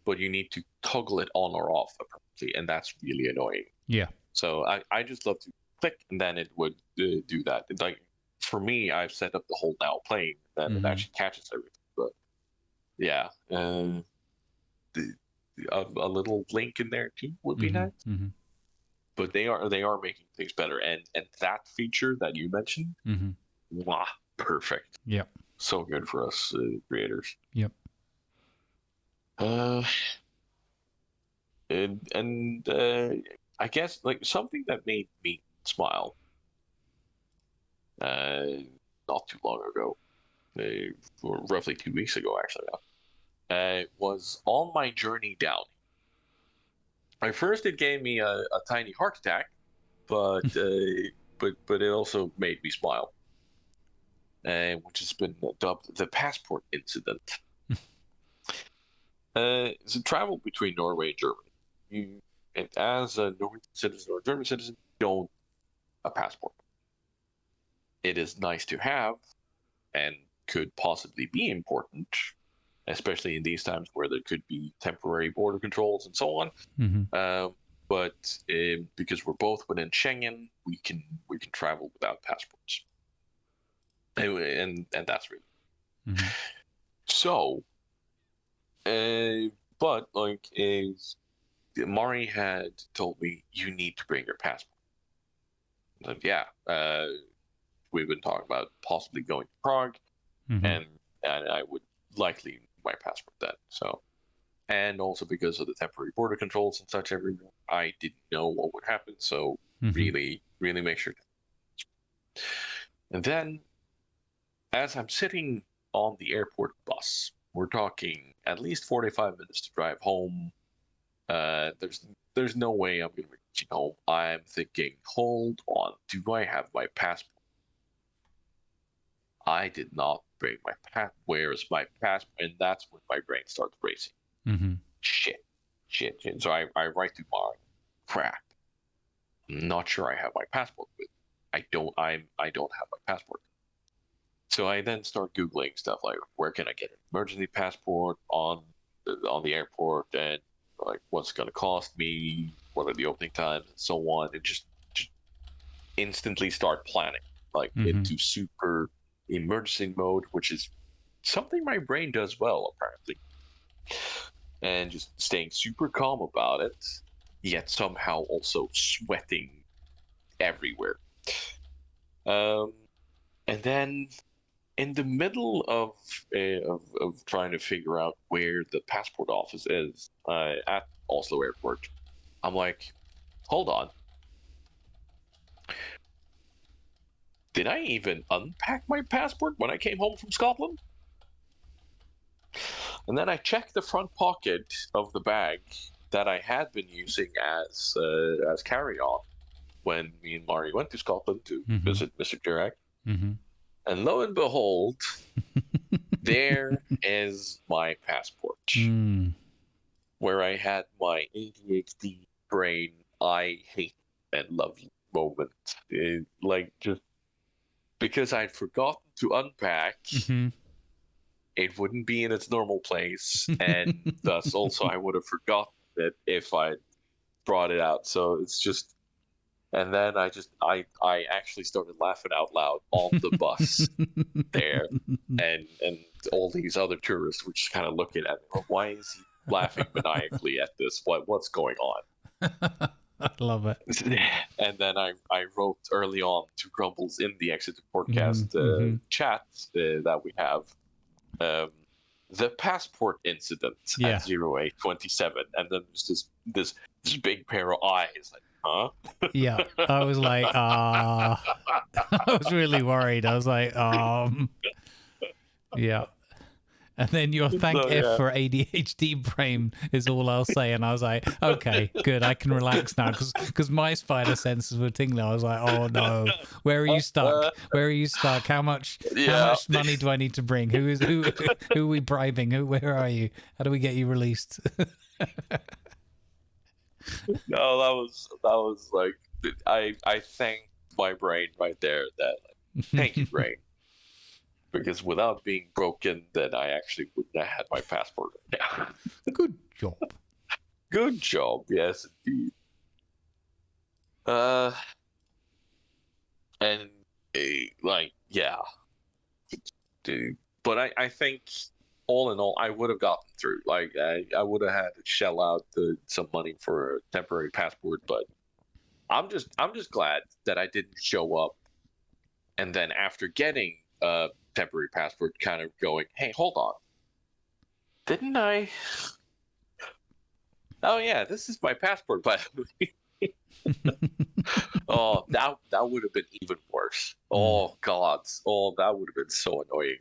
but you need to toggle it on or off apparently, and that's really annoying. Yeah. So I just love to click, and then it would do that. It's like for me, I've set up the whole now playing, then it actually catches everything. But yeah, a little link in there too would be nice. Mm-hmm. But they are making things better, and that feature that you mentioned, wow, perfect. Yep. So good for us creators. Yep. Uh, and I guess like something that made me smile, uh, not too long ago, roughly 2 weeks ago actually, was on my journey down. At first, it gave me a tiny heart attack, but but it also made me smile, which has been dubbed the passport incident. It's a travel between Norway and Germany. And as a Norwegian citizen or German citizen, you don't a passport. It is nice to have and could possibly be important, especially in these times where there could be temporary border controls and so on. But because we're both within Schengen, we can travel without passports, and that's really so. But like, Mari had told me you need to bring your passport. Like, yeah, we've been talking about possibly going to Prague, and I would likely need my passport then. So, and also because of the temporary border controls and such everywhere, I didn't know what would happen. So really make sure. And then, as I'm sitting on the airport bus, we're talking at least 45 minutes to drive home. There's no way I'm going to reach home. I'm thinking, hold on, do I have my passport? I did not bring my passport. Where is my passport? And that's when my brain starts racing. Shit. So I write to Mari, crap. I'm not sure I have my passport with. I don't have my passport. So I then start Googling stuff like where can I get an emergency passport on the airport, and like what's going to cost me, what are the opening times, and so on. And just instantly start planning like into super emergency mode, which is something my brain does well apparently, and just staying super calm about it, yet somehow also sweating everywhere. And then in the middle of trying to figure out where the passport office is at Oslo Airport, I'm like, hold on. Did I even unpack my passport when I came home from Scotland? And then I checked the front pocket of the bag that I had been using as carry-on when me and Mari went to Scotland to visit Mr. Dirac. And lo and behold, there is my passport, where I had my ADHD brain I hate and love moment. Like, just because I'd forgotten to unpack, it wouldn't be in its normal place, and thus also I would have forgotten it if I brought it out. So it's just, and then I actually started laughing out loud on the bus there, and all these other tourists were just kind of looking at me. Why is he laughing maniacally at this? What's going on? I love it. And then I wrote early on to Grumbles in the Exit to PortCast chat that we have. The passport incident at 0827, and then there's this big pair of eyes like, huh? Yeah, I was like, I was really worried. I was like, yeah. And then your thank So, F yeah. for ADHD brain is all I'll say. And I was like, okay, good. I can relax now because my spider senses were tingling. I was like, oh no, where are you stuck? Where are you stuck? How much Yeah. money do I need to bring? Who are we bribing? Where are you? How do we get you released? No, that was like I thank my brain right there. That thank you, brain, because without being broken, then I actually wouldn't have had my passport. Yeah. Good job. Good job. Yes, indeed. Uh, and like, yeah, dude. But I think all in all, I would have gotten through. Like, I would have had to shell out some money for a temporary passport. But I'm just glad that I didn't show up, and then after getting a temporary passport, kind of going, hey, hold on, didn't I? Oh yeah, this is my passport, by the way. Oh, that would have been even worse. Oh God, oh that would have been so annoying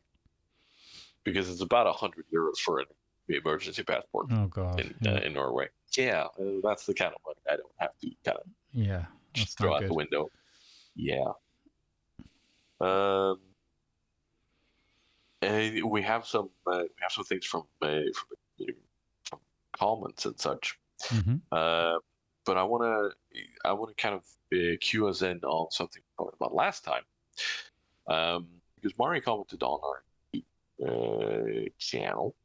because it's about €100 for an emergency passport Oh God. in Norway. Yeah, that's the kind of money I don't have to kind of Yeah, just that's throw not out the good. window. Yeah. Um. We have some things from comments and such. Mm-hmm. But I wanna kind of cue us in on something we talked about last time. Because Mari commented on our channel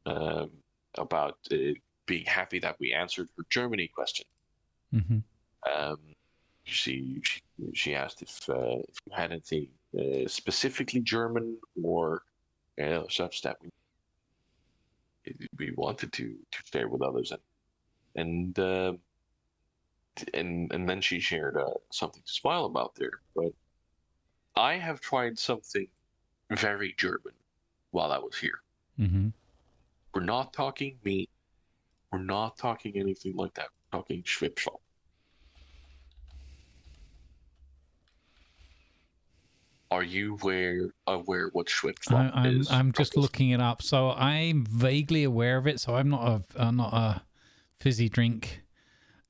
about being happy that we answered her Germany question. Mm-hmm. Um, she asked if you had anything specifically German or such that we wanted to share with others, and and then she shared something to smile about there. But I have tried something very German while I was here. Mm-hmm. We're not talking meat. We're not talking anything like that. We're talking Schwipp Schwapp. Are you aware what Schwipp Schwapp is? I'm just looking it up. So I'm vaguely aware of it. So I'm not a fizzy drink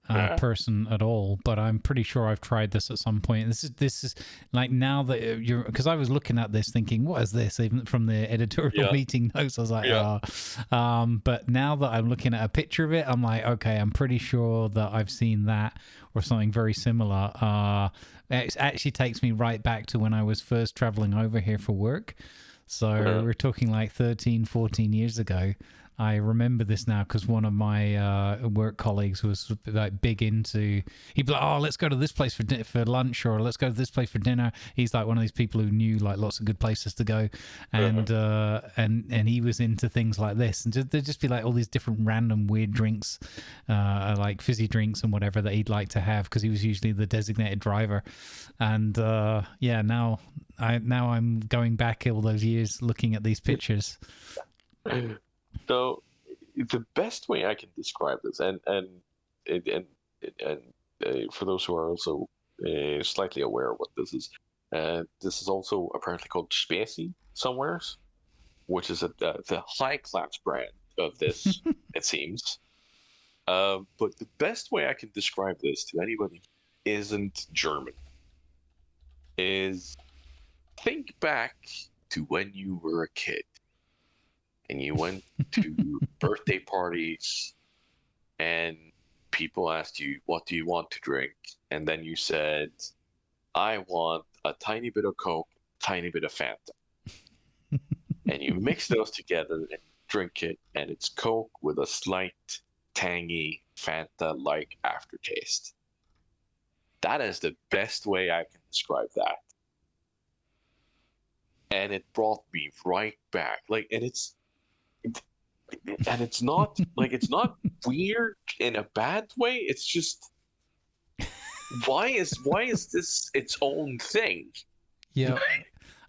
Yeah. person at all, but I'm pretty sure I've tried this at some point. This is like, now that you're, because I was looking at this thinking, what is this? Even from the editorial Yeah. meeting notes, I was like, Yeah. but now that I'm looking at a picture of it, I'm like, okay, I'm pretty sure that I've seen that or something very similar. It actually takes me right back to when I was first traveling over here for work. So we're talking like 13, 14 years ago. I remember this now because one of my work colleagues was like big into. He'd be like, "Oh, let's go to this place for lunch, or let's go to this place for dinner." He's like one of these people who knew like lots of good places to go, and and he was into things like this, and there'd just be like all these different random weird drinks, like fizzy drinks and whatever that he'd like to have because he was usually the designated driver, and yeah, now I'm going back all those years looking at these pictures. So the best way I can describe this, and for those who are also slightly aware of what this is also apparently called Spezi somewheres, which is the high class brand of this, it seems. But the best way I can describe this to anybody who isn't German is think back to when you were a kid and you went to birthday parties and people asked you, what do you want to drink? And then you said, I want a tiny bit of Coke, tiny bit of Fanta. And you mix those together and drink it, and it's Coke with a slight tangy Fanta-like aftertaste. That is the best way I can describe that. And it brought me right back. It's not like, it's not weird in a bad way. It's just, why is this its own thing? Yeah.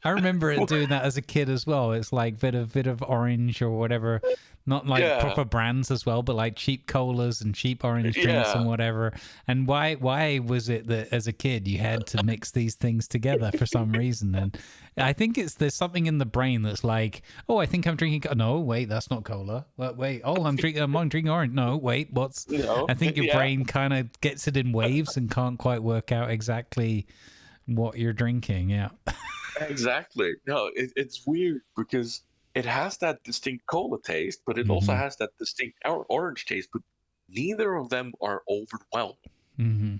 I remember it doing that as a kid as well. It's like bit of orange or whatever, not like Yeah, proper brands as well, but like cheap colas and cheap orange drinks and yeah. whatever. And why was it that as a kid you had to mix these things together for some reason? And I think there's something in the brain that's like, oh, I think I'm drinking. No, wait, that's not cola. Wait, oh, I'm drinking orange. No, wait, what's? No, I think your yeah, brain kind of gets it in waves and can't quite work out exactly what you're drinking. Yeah. exactly. No, it's weird because it has that distinct cola taste, but it also Mm-hmm. has that distinct orange taste, but neither of them are overwhelming. Mm-hmm.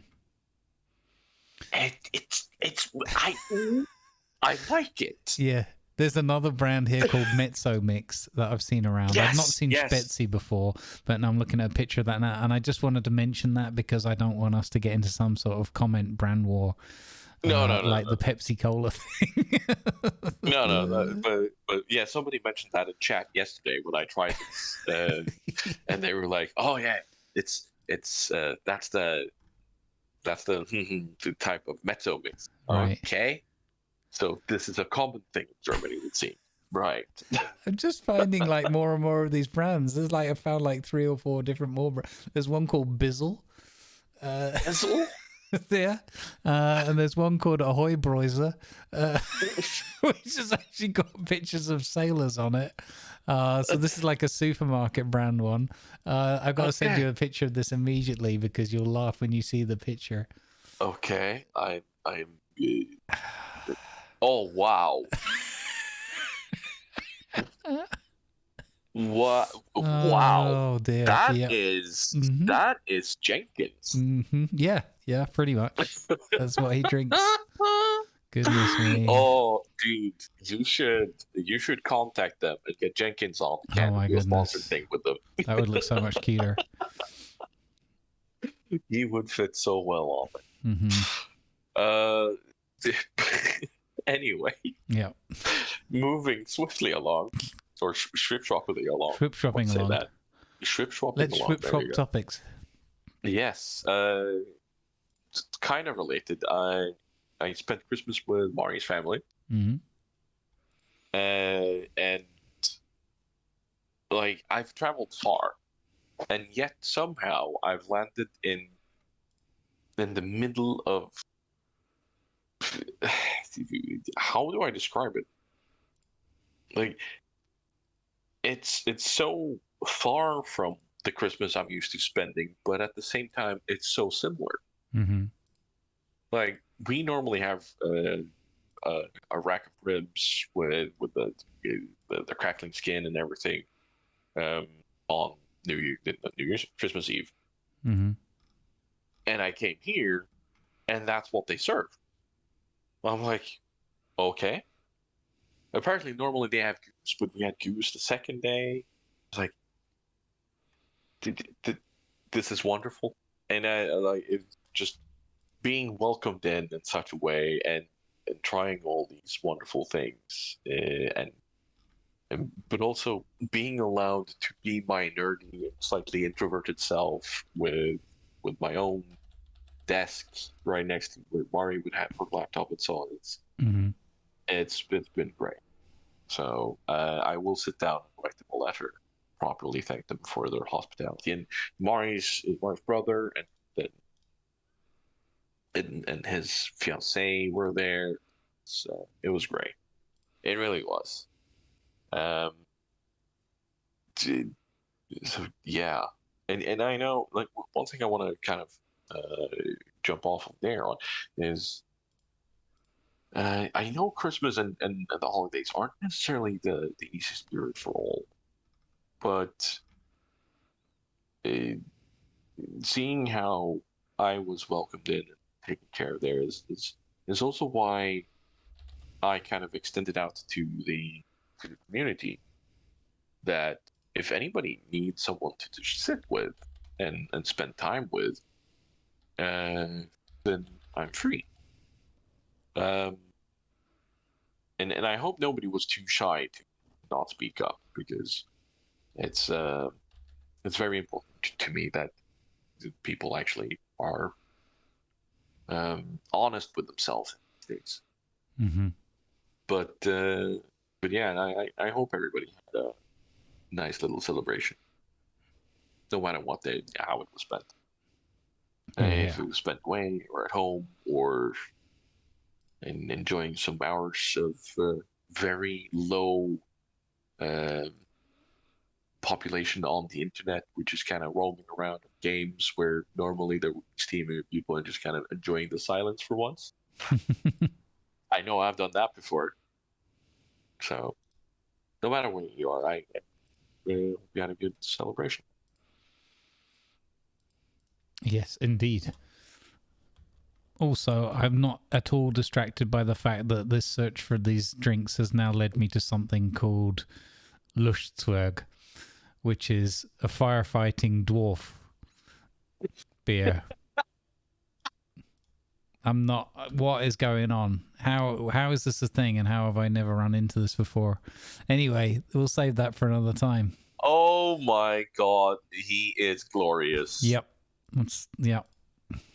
I like it. Yeah. There's another brand here called Mezzo Mix that I've seen around. I've not Yes, seen yes. Spezi before, but now I'm looking at a picture of that now, and I just wanted to mention that because I don't want us to get into some sort of comment brand war, No, no, no, like the Pepsi Cola thing. but yeah, somebody mentioned that in chat yesterday when I tried this, and they were like, "Oh yeah, it's that's the the type of mezzo mix." Right. Okay, so this is a common thing in Germany, it seems. Right. I'm just finding like more and more of these brands. There's like I found like 3 or 4 different more. There's one called Bizzle. Hazel? There, and there's one called Ahoy Broiser, which has actually got pictures of sailors on it. So this is like a supermarket brand one. I've got to send you Okay. a picture of this immediately because you'll laugh when you see the picture. Okay. I'm. Oh wow. What? Wow. Oh dear. That Yeah. is Mm-hmm. that is Jenkins. Mm-hmm. Yeah. Yeah. Pretty much. That's what he drinks. Goodness me. Oh, dude, you should contact them and get Jenkins on the Oh can and my do a sponsored goodness. thing with them. That would look so much cuter. He would fit so well Mm-hmm. on it. Anyway, Yeah. moving swiftly along, or Schwipp Schwapping along. Schwip I want shopping to say along. that. Schwipp Schwapping Let's along. schwip There shop you go. topics. Yes. It's kind of related. I spent Christmas with Mari's family, Mm-hmm. and like I've traveled far, and yet somehow I've landed in the middle of how do I describe it? Like it's so far from the Christmas I'm used to spending, but at the same time it's so similar. Mm-hmm. Like we normally have a rack of ribs with the crackling skin and everything um, on New Year's Christmas Eve, Mm-hmm. and I came here and that's what they serve. I'm like, okay. Apparently, normally they have goose, but we had goose the second day. I was like, this is wonderful, and I like it just being welcomed in such a way and trying all these wonderful things and but also being allowed to be my nerdy and slightly introverted self with my own desk right next to where Mari would have her laptop and so on. Mm-hmm. It's been great. So I will sit down and write them a letter, properly thank them for their hospitality. And Mari's brother and his fiancee were there, so it was great. It really was. Um, so yeah, and I know like one thing I want to kind of jump off of there on is I know Christmas and the holidays aren't necessarily the easiest period for all, but uh, seeing how I was welcomed in and taken care of there is also why I kind of extended out to the community that if anybody needs someone to sit with and spend time with, uh, then I'm free. Um, and I hope nobody was too shy to not speak up because it's uh, it's very important to me that people actually are honest with themselves these days. Mm-hmm. But yeah, and I hope everybody had a nice little celebration, no matter how it was spent. If Yeah. it was spent away or at home or enjoying some hours of very low uh, population on the internet, which is kind of roaming around games where normally there would be steaming people and just kind of enjoying the silence for once. I know I've done that before. So no matter where you are, I hope you had a good celebration. Yes, indeed. Also, I'm not at all distracted by the fact that this search for these drinks has now led me to something called Lustzwerg, which is a firefighting dwarf beer. I'm not. What is going on? How is this a thing, and how have I never run into this before? Anyway, we'll save that for another time. Oh my god, he is glorious. Yep. Yep.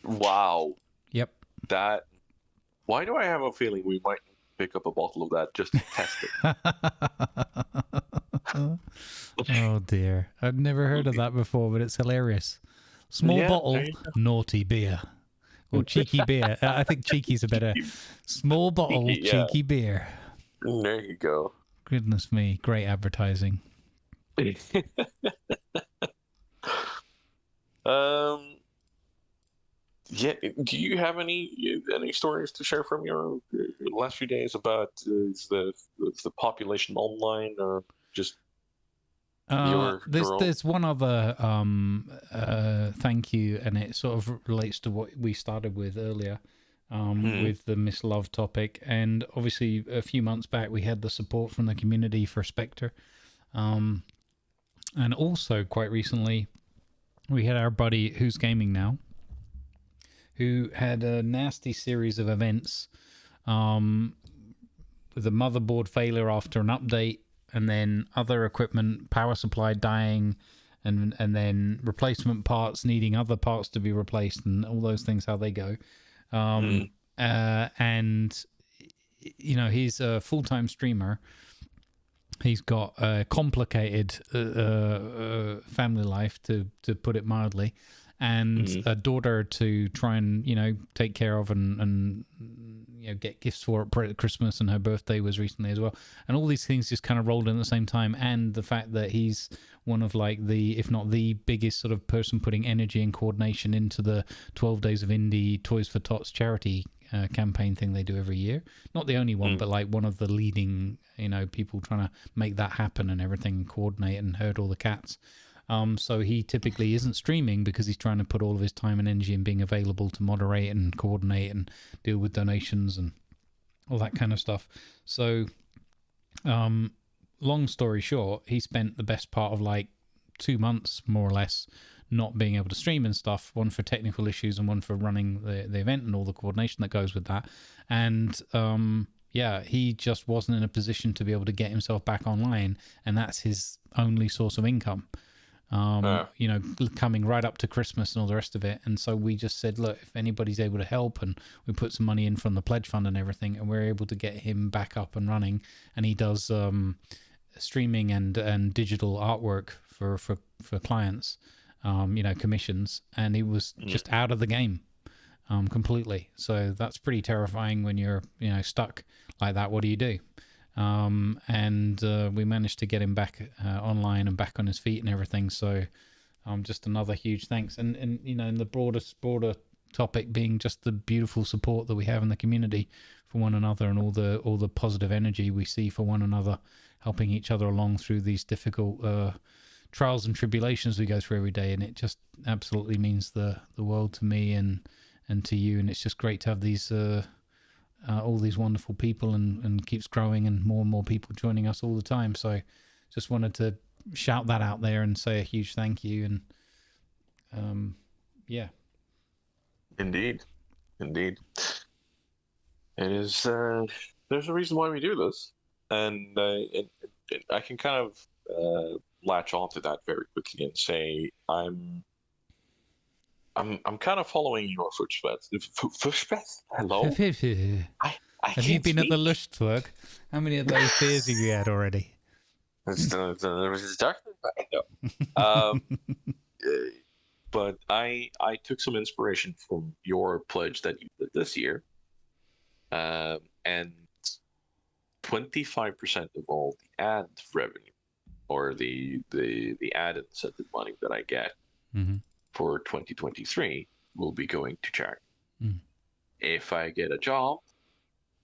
Wow. Yep. That. Why do I have a feeling we might pick up a bottle of that just to test it? Oh dear. I've never heard of that before, but it's hilarious. Small Yeah, bottle, there you naughty beer. Or cheeky beer. I think cheeky's a better. Small bottle, Cheeky, yeah. cheeky beer. There you go. Goodness me. Great advertising. Yeah. Do you have any stories to share from your last few days about the population online, or just your own? There's one other thank you, and it sort of relates to what we started with earlier, with the Miss Love topic. And obviously, a few months back, we had the support from the community for Spectre, and also quite recently, we had our buddy who's gaming now, who had a nasty series of events, with a motherboard failure after an update, and then other equipment, power supply dying, and then replacement parts needing other parts to be replaced, and all those things, how they go. And you know, he's a full-time streamer. He's got a complicated family life, to put it mildly, and a daughter to try and, you know, take care of, and you know, get gifts for at Christmas, and her birthday was recently as well, and all these things just kind of rolled in at the same time. And the fact that he's one of, like, the, if not the biggest sort of person putting energy and coordination into the 12 Days of Indie Toys for Tots charity campaign thing they do every year. Not the only one, but like one of the leading, you know, people trying to make that happen and everything, coordinate and herd all the cats. So he typically isn't streaming because he's trying to put all of his time and energy in being available to moderate and coordinate and deal with donations and all that kind of stuff. So, long story short, he spent the best part of like 2 months, more or less, not being able to stream and stuff, one for technical issues and one for running the event and all the coordination that goes with that. And yeah, he just wasn't in a position to be able to get himself back online, and that's his only source of income. You know, coming right up to Christmas and all the rest of it. And so we just said, look, if anybody's able to help, and we put some money in from the pledge fund and everything, and we're able to get him back up and running. And he does streaming and digital artwork for clients, you know, commissions, and he was just out of the game completely. So that's pretty terrifying when you're, you know, stuck like that. What do you do? And we managed to get him back online and back on his feet and everything. So just another huge thanks. And you know, in the broader topic being just the beautiful support that we have in the community for one another, and all the positive energy we see for one another, helping each other along through these difficult trials and tribulations we go through every day. And it just absolutely means the world to me and to you. And it's just great to have these all these wonderful people, and keeps growing, and more people joining us all the time. So just wanted to shout that out there and say a huge thank you. And yeah, Indeed. It is. There's a reason why we do this, and I can kind of latch onto that very quickly and say I'm kind of following your footsteps. Footsteps? Hello. I Have you can't been at the speak. Lustwerk? How many of those beers have you had already? It's dark. No. Um, uh, but I took some inspiration from your pledge that you did this year, and 25% of all the ad revenue or the ad incentive money that I get Mm-hmm. for 2023 will be going to charity. Mm. If I get a job,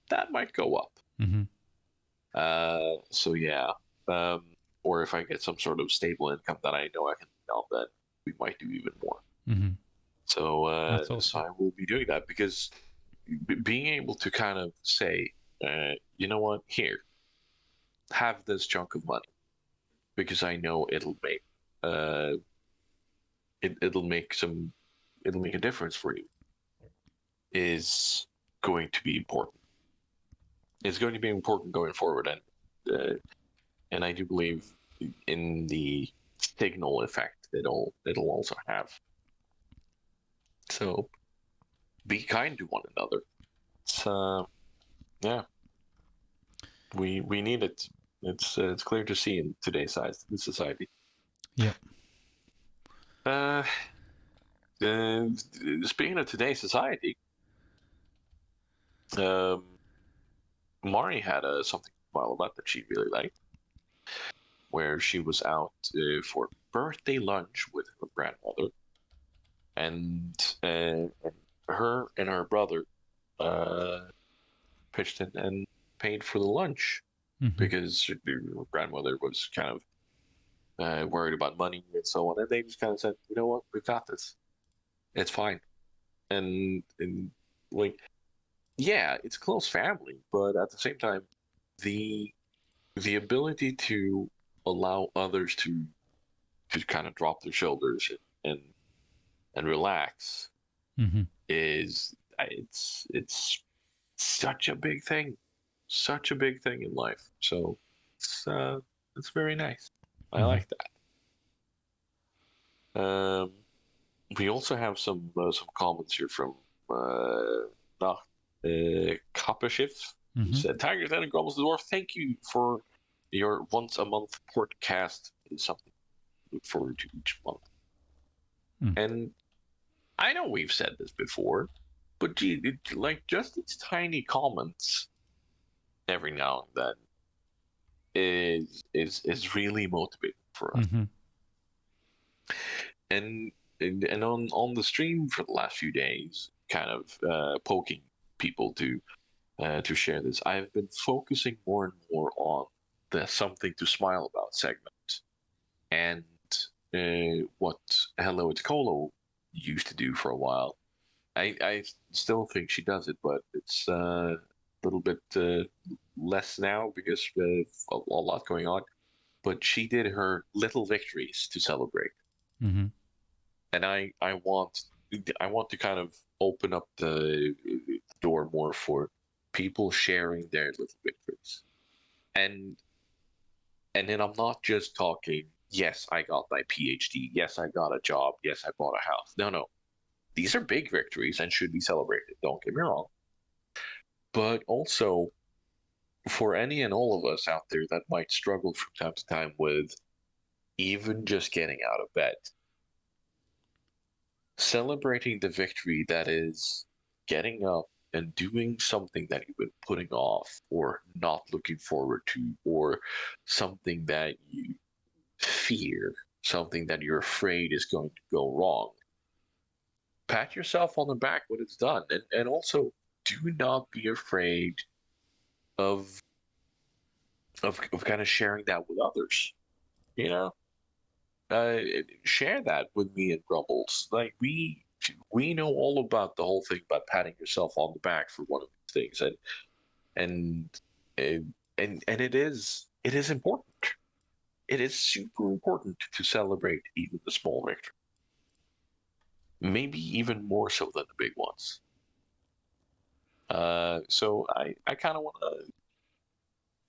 that might go up. Mm-hmm. So yeah, um, or if I get some sort of stable income that I know I can help, then we might do even more. Mm-hmm. So, That's so awesome. I will be doing that because being able to kind of say, you know what, here, have this chunk of money because I know uh, it'll make it'll make a difference for you is going to be important. It's going to be important going forward, and I do believe in the signal effect it'll also have. So be kind to one another. It's yeah, we need it. It's clear to see in today's society. Yep. Uh, uh, Speaking of today's society, um, Mari had something to smile about that she really liked, where she was out for birthday lunch with her grandmother, and her and her brother uh, pitched in and paid for the lunch Mm-hmm. because her grandmother was kind of worried about money and so on, and they just kind of said, you know what, we've got this. It's fine, and like yeah, it's close family, but at the same time, the the ability to allow others to kind of drop their shoulders and relax Mm-hmm. is it's such a big thing, such a big thing in life. So it's very nice. I Mm-hmm. like that. We also have some comments here from Nacht, Kapashif. He Mm-hmm. said, "TigersDen and GrumbletheDwarf, thank you for your once a month PortCast. Is something to look forward to each month." Mm. And I know we've said this before, but gee, like just these tiny comments every now and then is really motivating for us. Mm-hmm. And and on the stream for the last few days, kind of poking people to share this, I've been focusing more and more on the something to smile about segment and what Hello It's Colo used to do for a while. I still think she does it, but it's a little bit less now because a lot going on. But she did her little victories to celebrate, Mm-hmm. and I want to kind of open up the door more for people sharing their little victories, and and then I'm not just talking. Yes, I got my PhD. Yes, I got a job. Yes, I bought a house. No, no, these are big victories and should be celebrated. Don't get me wrong. But also, for any and all of us out there that might struggle from time to time with even just getting out of bed, celebrating the victory that is getting up and doing something that you've been putting off or not looking forward to, or something that you fear, something that you're afraid is going to go wrong. Pat yourself on the back when it's done. And also, do not be afraid of of kind of sharing that with others. You know, uh, share that with me and Grumbles. Like we know all about the whole thing about patting yourself on the back for one of these things, and and it is important. It is super important to celebrate even the small victory, maybe even more so than the big ones. So I kind of want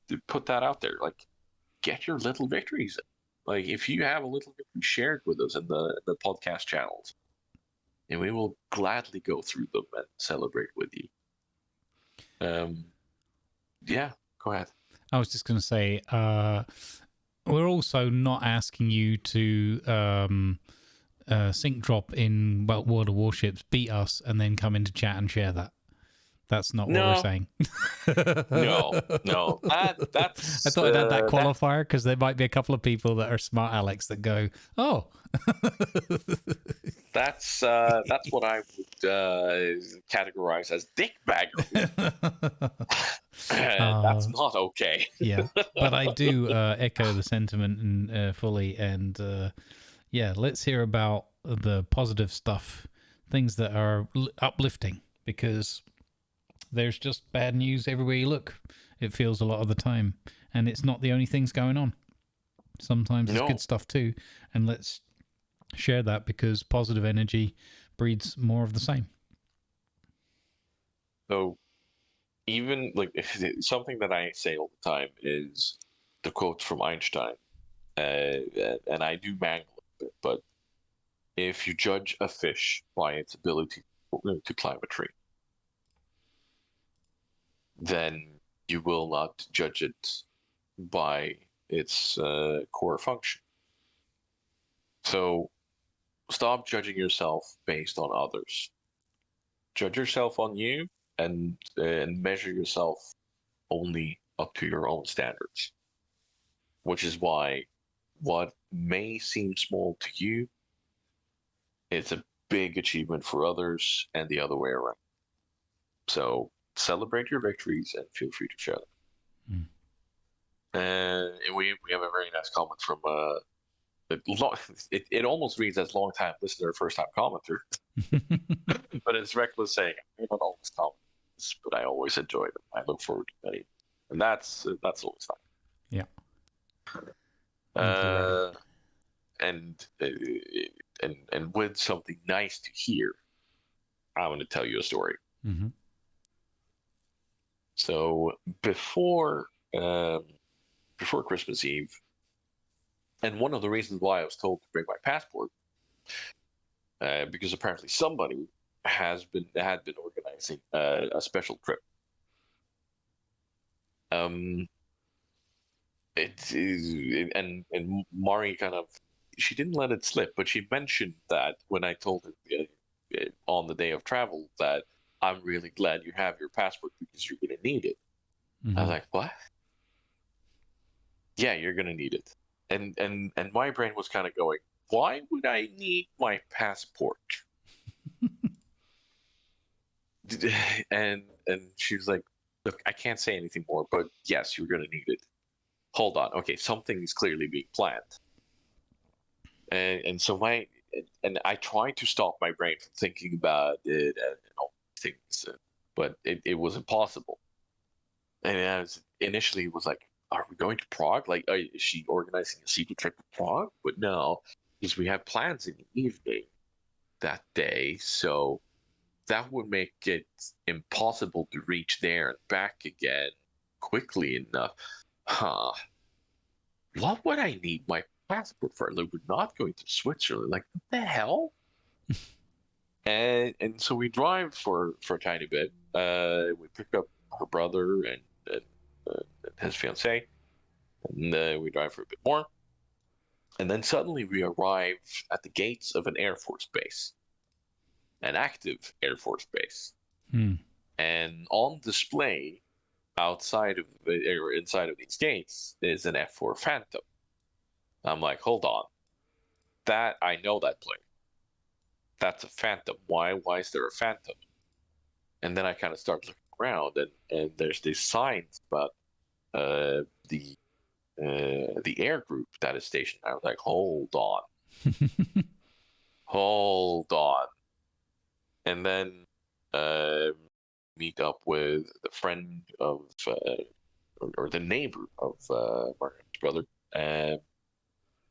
to put that out there. Like, get your little victories. Like, if you have a little victory, share it with us in the podcast channels, and we will gladly go through them and celebrate with you. Yeah, go ahead. I was just going to say, we're also not asking you to sync drop in World of Warships, beat us, and then come into chat and share that. That's not what we're No, saying. no. I thought I'd add that qualifier because there might be a couple of people that are smart Alex that go, "Oh, that's what I would categorize as dickbaggery. That's not okay. Yeah, but I do echo the sentiment and fully. And yeah, let's hear about the positive stuff, things that are uplifting, because there's just bad news everywhere you look. It feels a lot of the time, and it's not the only things going on. Sometimes there's good No. stuff too, and let's share that because positive energy breeds more of the same. So even like something that I say all the time is the quote from Einstein, and I do mangle it, but if you judge a fish by its ability to climb a tree, then you will not judge it by its core function. So stop judging yourself based on others. Judge yourself on you, and measure yourself only up to your own standards. Which is why what may seem small to you, it's a big achievement for others, and the other way around. So celebrate your victories and feel free to share them. Mm. And we have a very nice comment from it almost reads as long time listener, first time commenter, but it's reckless saying I don't always comment, but I always enjoy them. I look forward to them, and that's always fun. Yeah. Thank you, Reddy. Uh, and with something nice to hear, I'm going to tell you a story. Mm-hmm. So before Christmas Eve, and one of the reasons why I was told to bring my passport, because apparently somebody had been organizing a special trip. And Mari kind of, she didn't let it slip, but she mentioned that when I told her on the day of travel that I'm really glad you have your passport because you're going to need it. Mm-hmm. I was like, what? Yeah, you're going to need it. And my brain was kind of going, why would I need my passport? And she was like, look, I can't say anything more, but yes, you're going to need it. Hold on. Okay, something is clearly being planned. And so I tried to stop my brain from thinking about it and all things, but it was impossible. And I was initially was like, are we going to Prague? Like, is she organizing a secret trip to Prague? But no, because we have plans in the evening that day, so that would make it impossible to reach there and back again quickly enough. Huh. What would I need my passport for? Like, we're not going to Switzerland. Like, what the hell? And so we drive for a tiny bit. We pick up her brother and his fiance, and we drive for a bit more. And then suddenly we arrive at the gates of an Air Force base, an active Air Force base. Hmm. And on display outside of or inside of these gates is an F4 Phantom. I'm like, hold on, that I know that plane. That's a Phantom. Why is there a Phantom? And then I kind of start looking around, and there's these signs about the air group that is stationed. I was like, hold on, hold on, and then meet up with the friend of or the neighbor of Margaret's brother,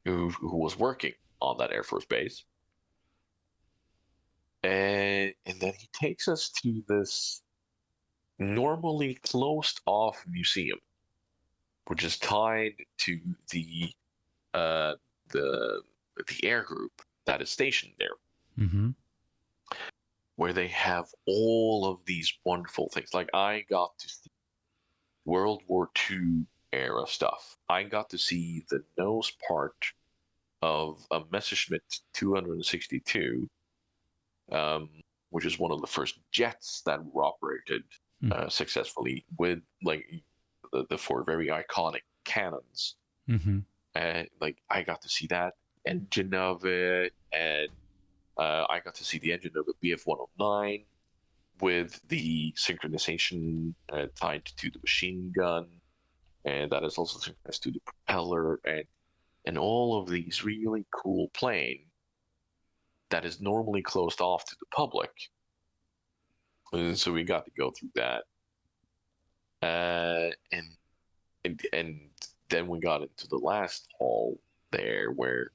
who was working on that Air Force base. And then he takes us to this normally closed off museum, which is tied to uh, the the air group that is stationed there, Mm-hmm. where they have all of these wonderful things. Like I got to see World War II era stuff. I got to see the nose part of a Messerschmitt 262, which is one of the first jets that were operated successfully with like the four very iconic cannons. Mm-hmm. And like I got to see that engine of it, and I got to see the engine of the BF-109 with the synchronization tied to the machine gun, and that is also synchronized to the propeller, and all of these really cool plane that is normally closed off to the public. And so we got to go through that, and then we got into the last hall there where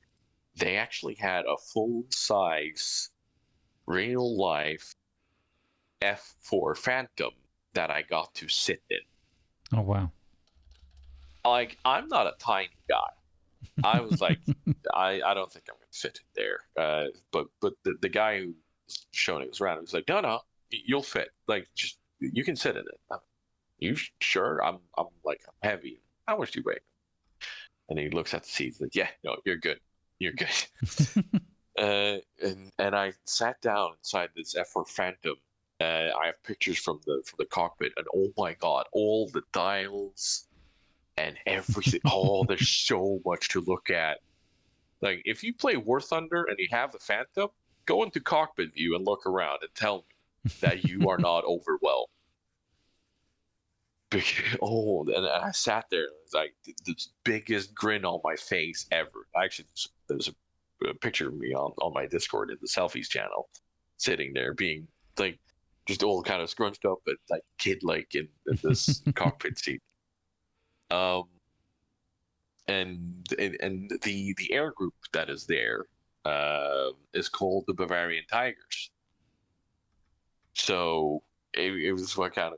they actually had a full size, real life F4 Phantom that I got to sit in. Oh wow. Like, I'm not a tiny guy. I was like, I don't think I'm gonna fit in there. But the guy who was showing us around was like, no, you'll fit. Like, just you can sit in it. You sure? I'm like, I'm heavy. How much do you weigh? And he looks at the seats like, yeah, no, you're good. You're good. And I sat down inside this F4 Phantom. I have pictures from the cockpit, and oh my god, all the dials and everything. Oh, there's so much to look at. Like, if you play War Thunder and you have the Phantom, go into cockpit view and look around and tell me that you are not overwhelmed. Oh, and I sat there, it was like the biggest grin on my face ever. Actually, there's a picture of me on my Discord in the selfies channel, sitting there being like just all kind of scrunched up and like kid like in this cockpit seat. Um, and the air group that is there is called the Bavarian Tigers. So it was kind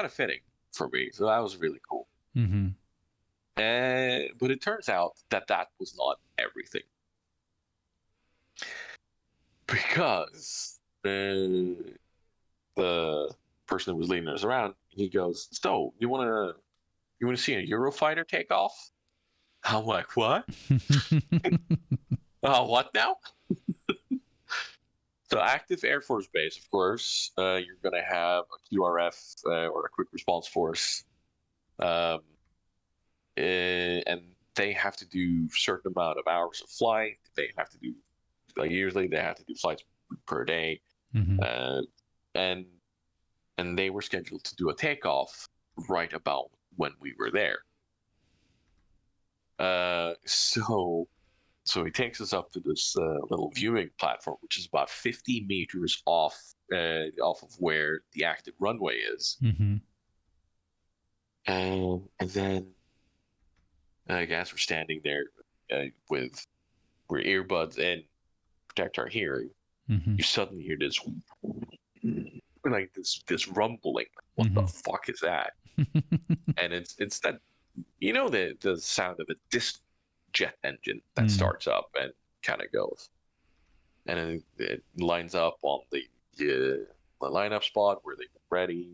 of fitting for me. So that was really cool. Mm-hmm. But it turns out that was not everything, because the person who was leading us around, he goes, "So you want to see a Eurofighter take off?" I'm like, "What? What now?" So active Air Force Base, of course, you're going to have a QRF or a Quick Response Force, and they have to do certain amount of hours of flight. They have to do usually they have to do flights per day, Mm-hmm. And they were scheduled to do a takeoff right about when we were there. So he takes us up to this little viewing platform, which is about 50 meters off of where the active runway is. Mm-hmm. And then, as we're standing there with our earbuds in, protect our hearing, Mm-hmm. you suddenly hear this, like this rumbling. What the fuck is that? And it's that, the sound of a disc jet engine that starts up and kind of goes, and then it lines up on the lineup spot where they get ready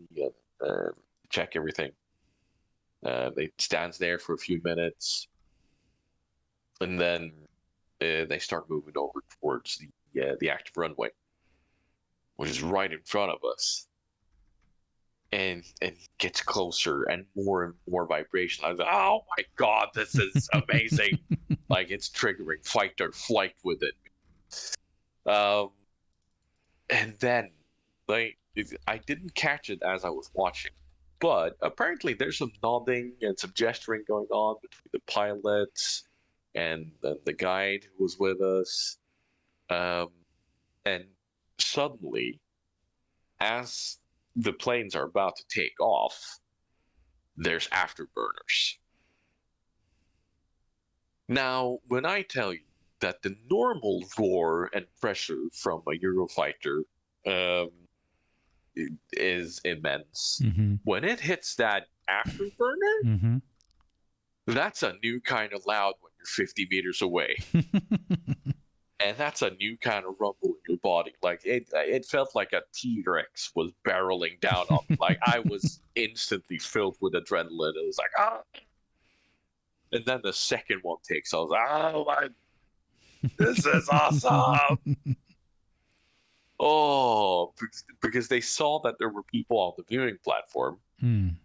and check everything. They stands there for a few minutes, and then they start moving over towards the active runway, which is right in front of us. And gets closer and more vibration. I was like, oh my god, this is amazing. Like, it's triggering fight or flight within me. And then, like, I didn't catch it as I was watching, but apparently there's some nodding and some gesturing going on between the pilots and the guide who was with us. And suddenly, as the planes are about to take off, there's afterburners. Now, when I tell you that the normal roar and pressure from a Eurofighter is immense, when it hits that afterburner, that's a new kind of loud when you're 50 meters away. And that's a new kind of rumble in your body. Like it felt like a T-Rex was barreling down on me. Like I was instantly filled with adrenaline. It was like, ah. And then the second one takes, I was like, oh my, this is awesome. Oh, because they saw that there were people on the viewing platform, and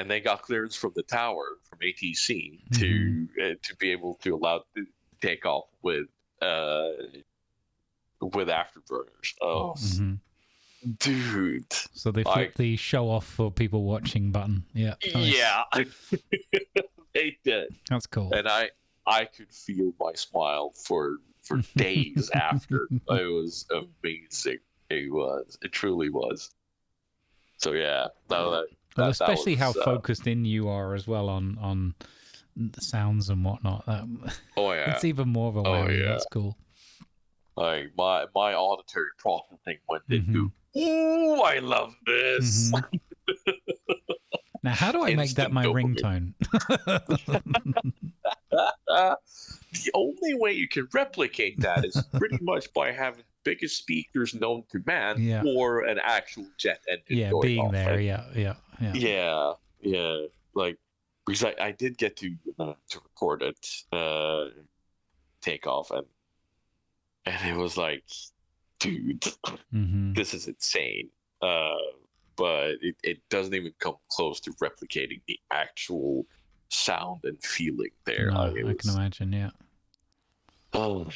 they got clearance from the tower from ATC to be able to allow to take off with afterburners. Oh, dude! So they flipped the show off for people watching button. Yeah, nice. Yeah, they did. That's cool. And I could feel my smile for days after. It was amazing. It truly was. So yeah, well, especially how focused in you are as well on the sounds and whatnot. Oh yeah, it's even more of a wow. Yeah. That's cool. Like my auditory processing went into, ooh, I love this. Now, how do I make that my ringtone? The only way you can replicate that is pretty much by having biggest speakers known to man or an actual jet engine. Yeah, being off, there. Right? Yeah. Like, because I did get to record it, take off, and it was like, dude, this is insane. But it doesn't even come close to replicating the actual sound and feeling there. No, I can imagine, yeah. Oh.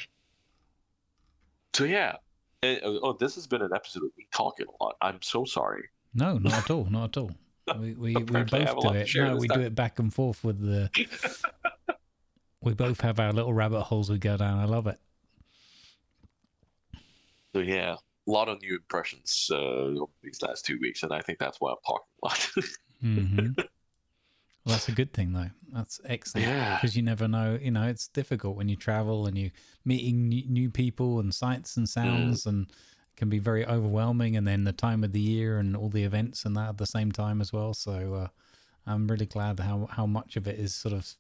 So yeah. This has been an episode of me talking a lot. I'm so sorry. No, not at all. Not at all. We both do it. No, we do it back and forth with the... We both have our little rabbit holes we go down. I love it. So yeah. A lot of new impressions over these last 2 weeks, and I think that's why I'm talking a lot. Well, that's a good thing, though. That's excellent. Because you never know. You know, it's difficult when you travel and you're meeting new people and sights and sounds, and it can be very overwhelming. And then the time of the year and all the events and that at the same time as well. So I'm really glad how much of it is sort of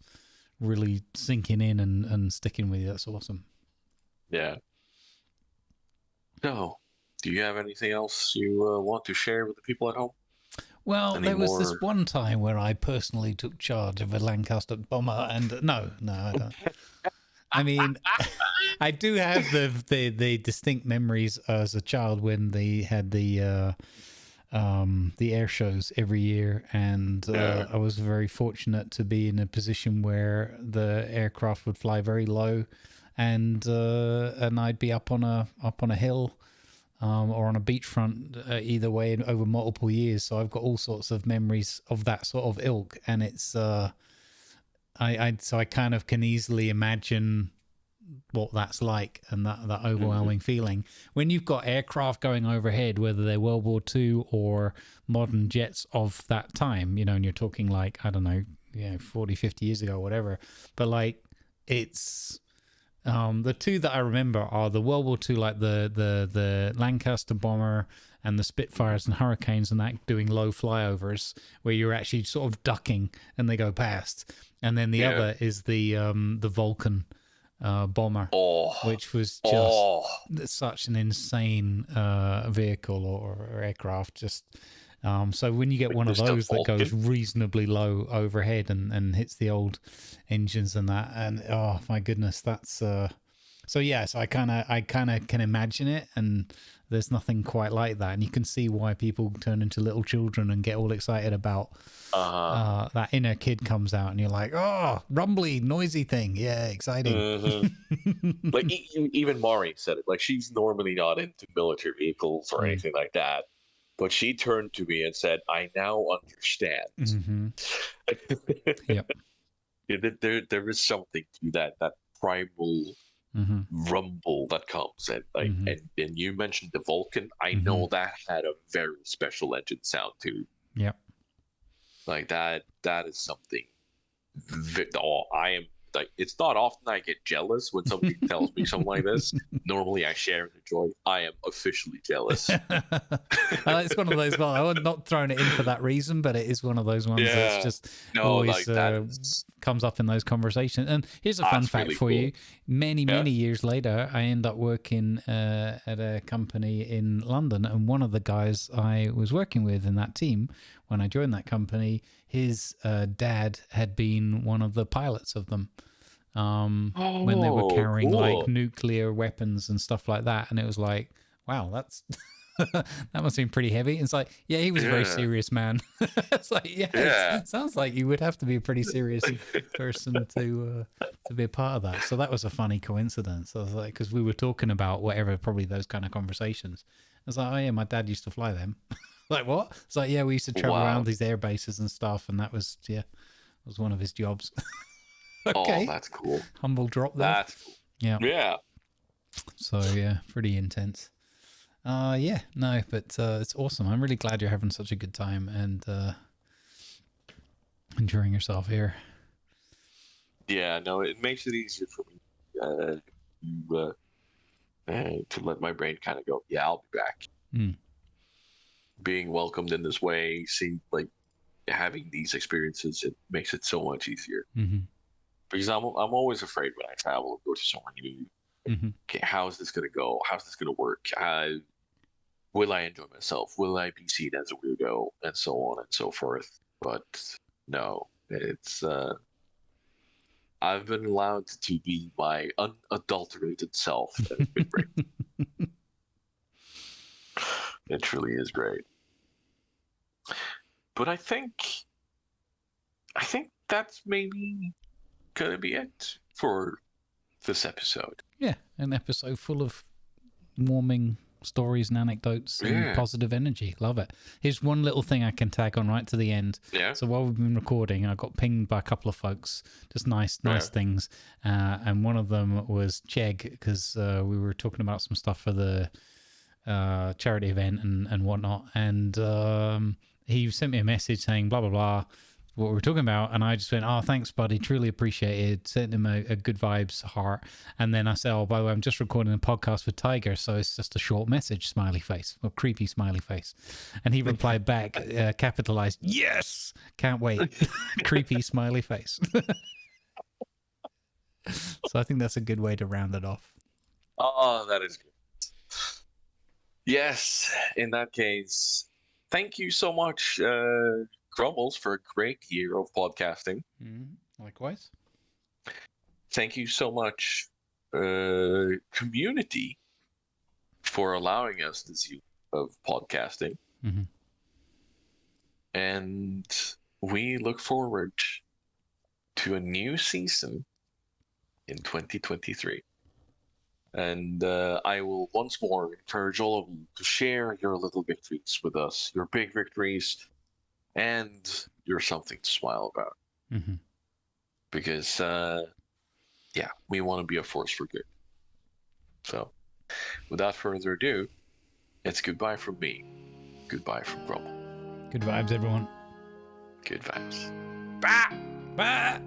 really sinking in and sticking with you. That's awesome. Yeah. So, do you have anything else you want to share with the people at home? Well, there was this one time where I personally took charge of a Lancaster bomber, and no, I don't. I mean, I do have the distinct memories as a child when they had the air shows every year, and I was very fortunate to be in a position where the aircraft would fly very low, and I'd be up on a hill. Or on a beachfront, either way, over multiple years. So I've got all sorts of memories of that sort of ilk, and it's I kind of can easily imagine what that's like, and that overwhelming feeling when you've got aircraft going overhead, whether they're World War II or modern jets of that time, you know, and you're talking like, I don't know, 40, 50 years ago, whatever. But like, it's the two that I remember are the World War II, like the Lancaster bomber and the Spitfires and Hurricanes, and that doing low flyovers where you're actually sort of ducking and they go past. And then the other is the Vulcan bomber, which was just such an insane vehicle or aircraft. Just so when you get one of those that goes reasonably low overhead and hits the old engines and that, and oh my goodness, that's so I kind of can imagine it, and there's nothing quite like that, and you can see why people turn into little children and get all excited about that inner kid comes out, and you're like, oh, rumbly, noisy thing, yeah, exciting. Like even Mari said it, like she's normally not into military vehicles or anything like that. But she turned to me and said, I now understand. Yep. There is something to that primal rumble that comes. And, and you mentioned the Vulcan. I know that had a very special engine sound too. Yep. Like that is something. like it's not often I get jealous when somebody tells me something like this. Normally, I share the joy. I am officially jealous. It's one of those. Well, I'm not throwing it in for that reason, but it is one of those ones that's Yeah. just No, always like that is comes up in those conversations. And here's a fun that's fact really for cool. you: many Yeah. years later, I end up working at a company in London, and one of the guys I was working with in that team when I joined that company, his dad had been one of the pilots of them. When they were Oh, carrying like cool. nuclear weapons and stuff like that, and it was like, wow, that's that must seem pretty heavy. It's like, yeah, he was a very Yeah. serious man. It's like, yeah, Yeah. it sounds like you would have to be a pretty serious person to be a part of that. So that was a funny coincidence. I was like, because we were talking about whatever, probably those kind of conversations. I was like, oh yeah, my dad used to fly them. Like what? It's like, yeah, we used to travel Wow. around these air bases and stuff, and that was was one of his jobs. Oh, Okay, that's cool. humble drop there. That's cool. Yeah. Yeah. So yeah, pretty intense. Yeah, no, but it's awesome. I'm really glad you're having such a good time and enjoying yourself here. Yeah. No, it makes it easier for me to let my brain kind of go. Yeah, I'll be back. Mm. Being welcomed in this way, see, like having these experiences, it makes it so much easier. Mm-hmm. Because I'm always afraid when I travel and go to somewhere new. Mm-hmm. Okay, how's this gonna go? How's this gonna work? Will I enjoy myself? Will I be seen as a weirdo? And so on and so forth. But no, it's I've been allowed to be my unadulterated self, and it's been great. It truly is great. But I think that's maybe gonna be it for this episode. Yeah, an episode full of warming stories and anecdotes and Yeah. positive energy. Love it. Here's one little thing I can tag on right to the end. Yeah. So while we've been recording, I got pinged by a couple of folks, just nice things. And one of them was Chegg, because we were talking about some stuff for the charity event and whatnot. And he sent me a message saying, blah, blah, blah, what we were talking about. And I just went, oh, thanks, buddy. Truly appreciate it. Sent him a good vibes heart. And then I said, oh, by the way, I'm just recording a podcast with Tiger. So it's just a short message, smiley face, or creepy smiley face. And he replied back, capitalized, yes, can't wait. Creepy smiley face. So I think that's a good way to round it off. Oh, that is good. Yes, in that case, thank you so much, Grumbles, for a great year of podcasting. Likewise. Thank you so much, community, for allowing us this year of podcasting. Mm-hmm. And we look forward to a new season in 2023. And I will once more encourage all of you to share your little victories with us, your big victories, and your something to smile about. Mm-hmm. Because, yeah, we want to be a force for good. So, without further ado, it's goodbye from me. Goodbye from Grumble. Good vibes, everyone. Good vibes. Bye.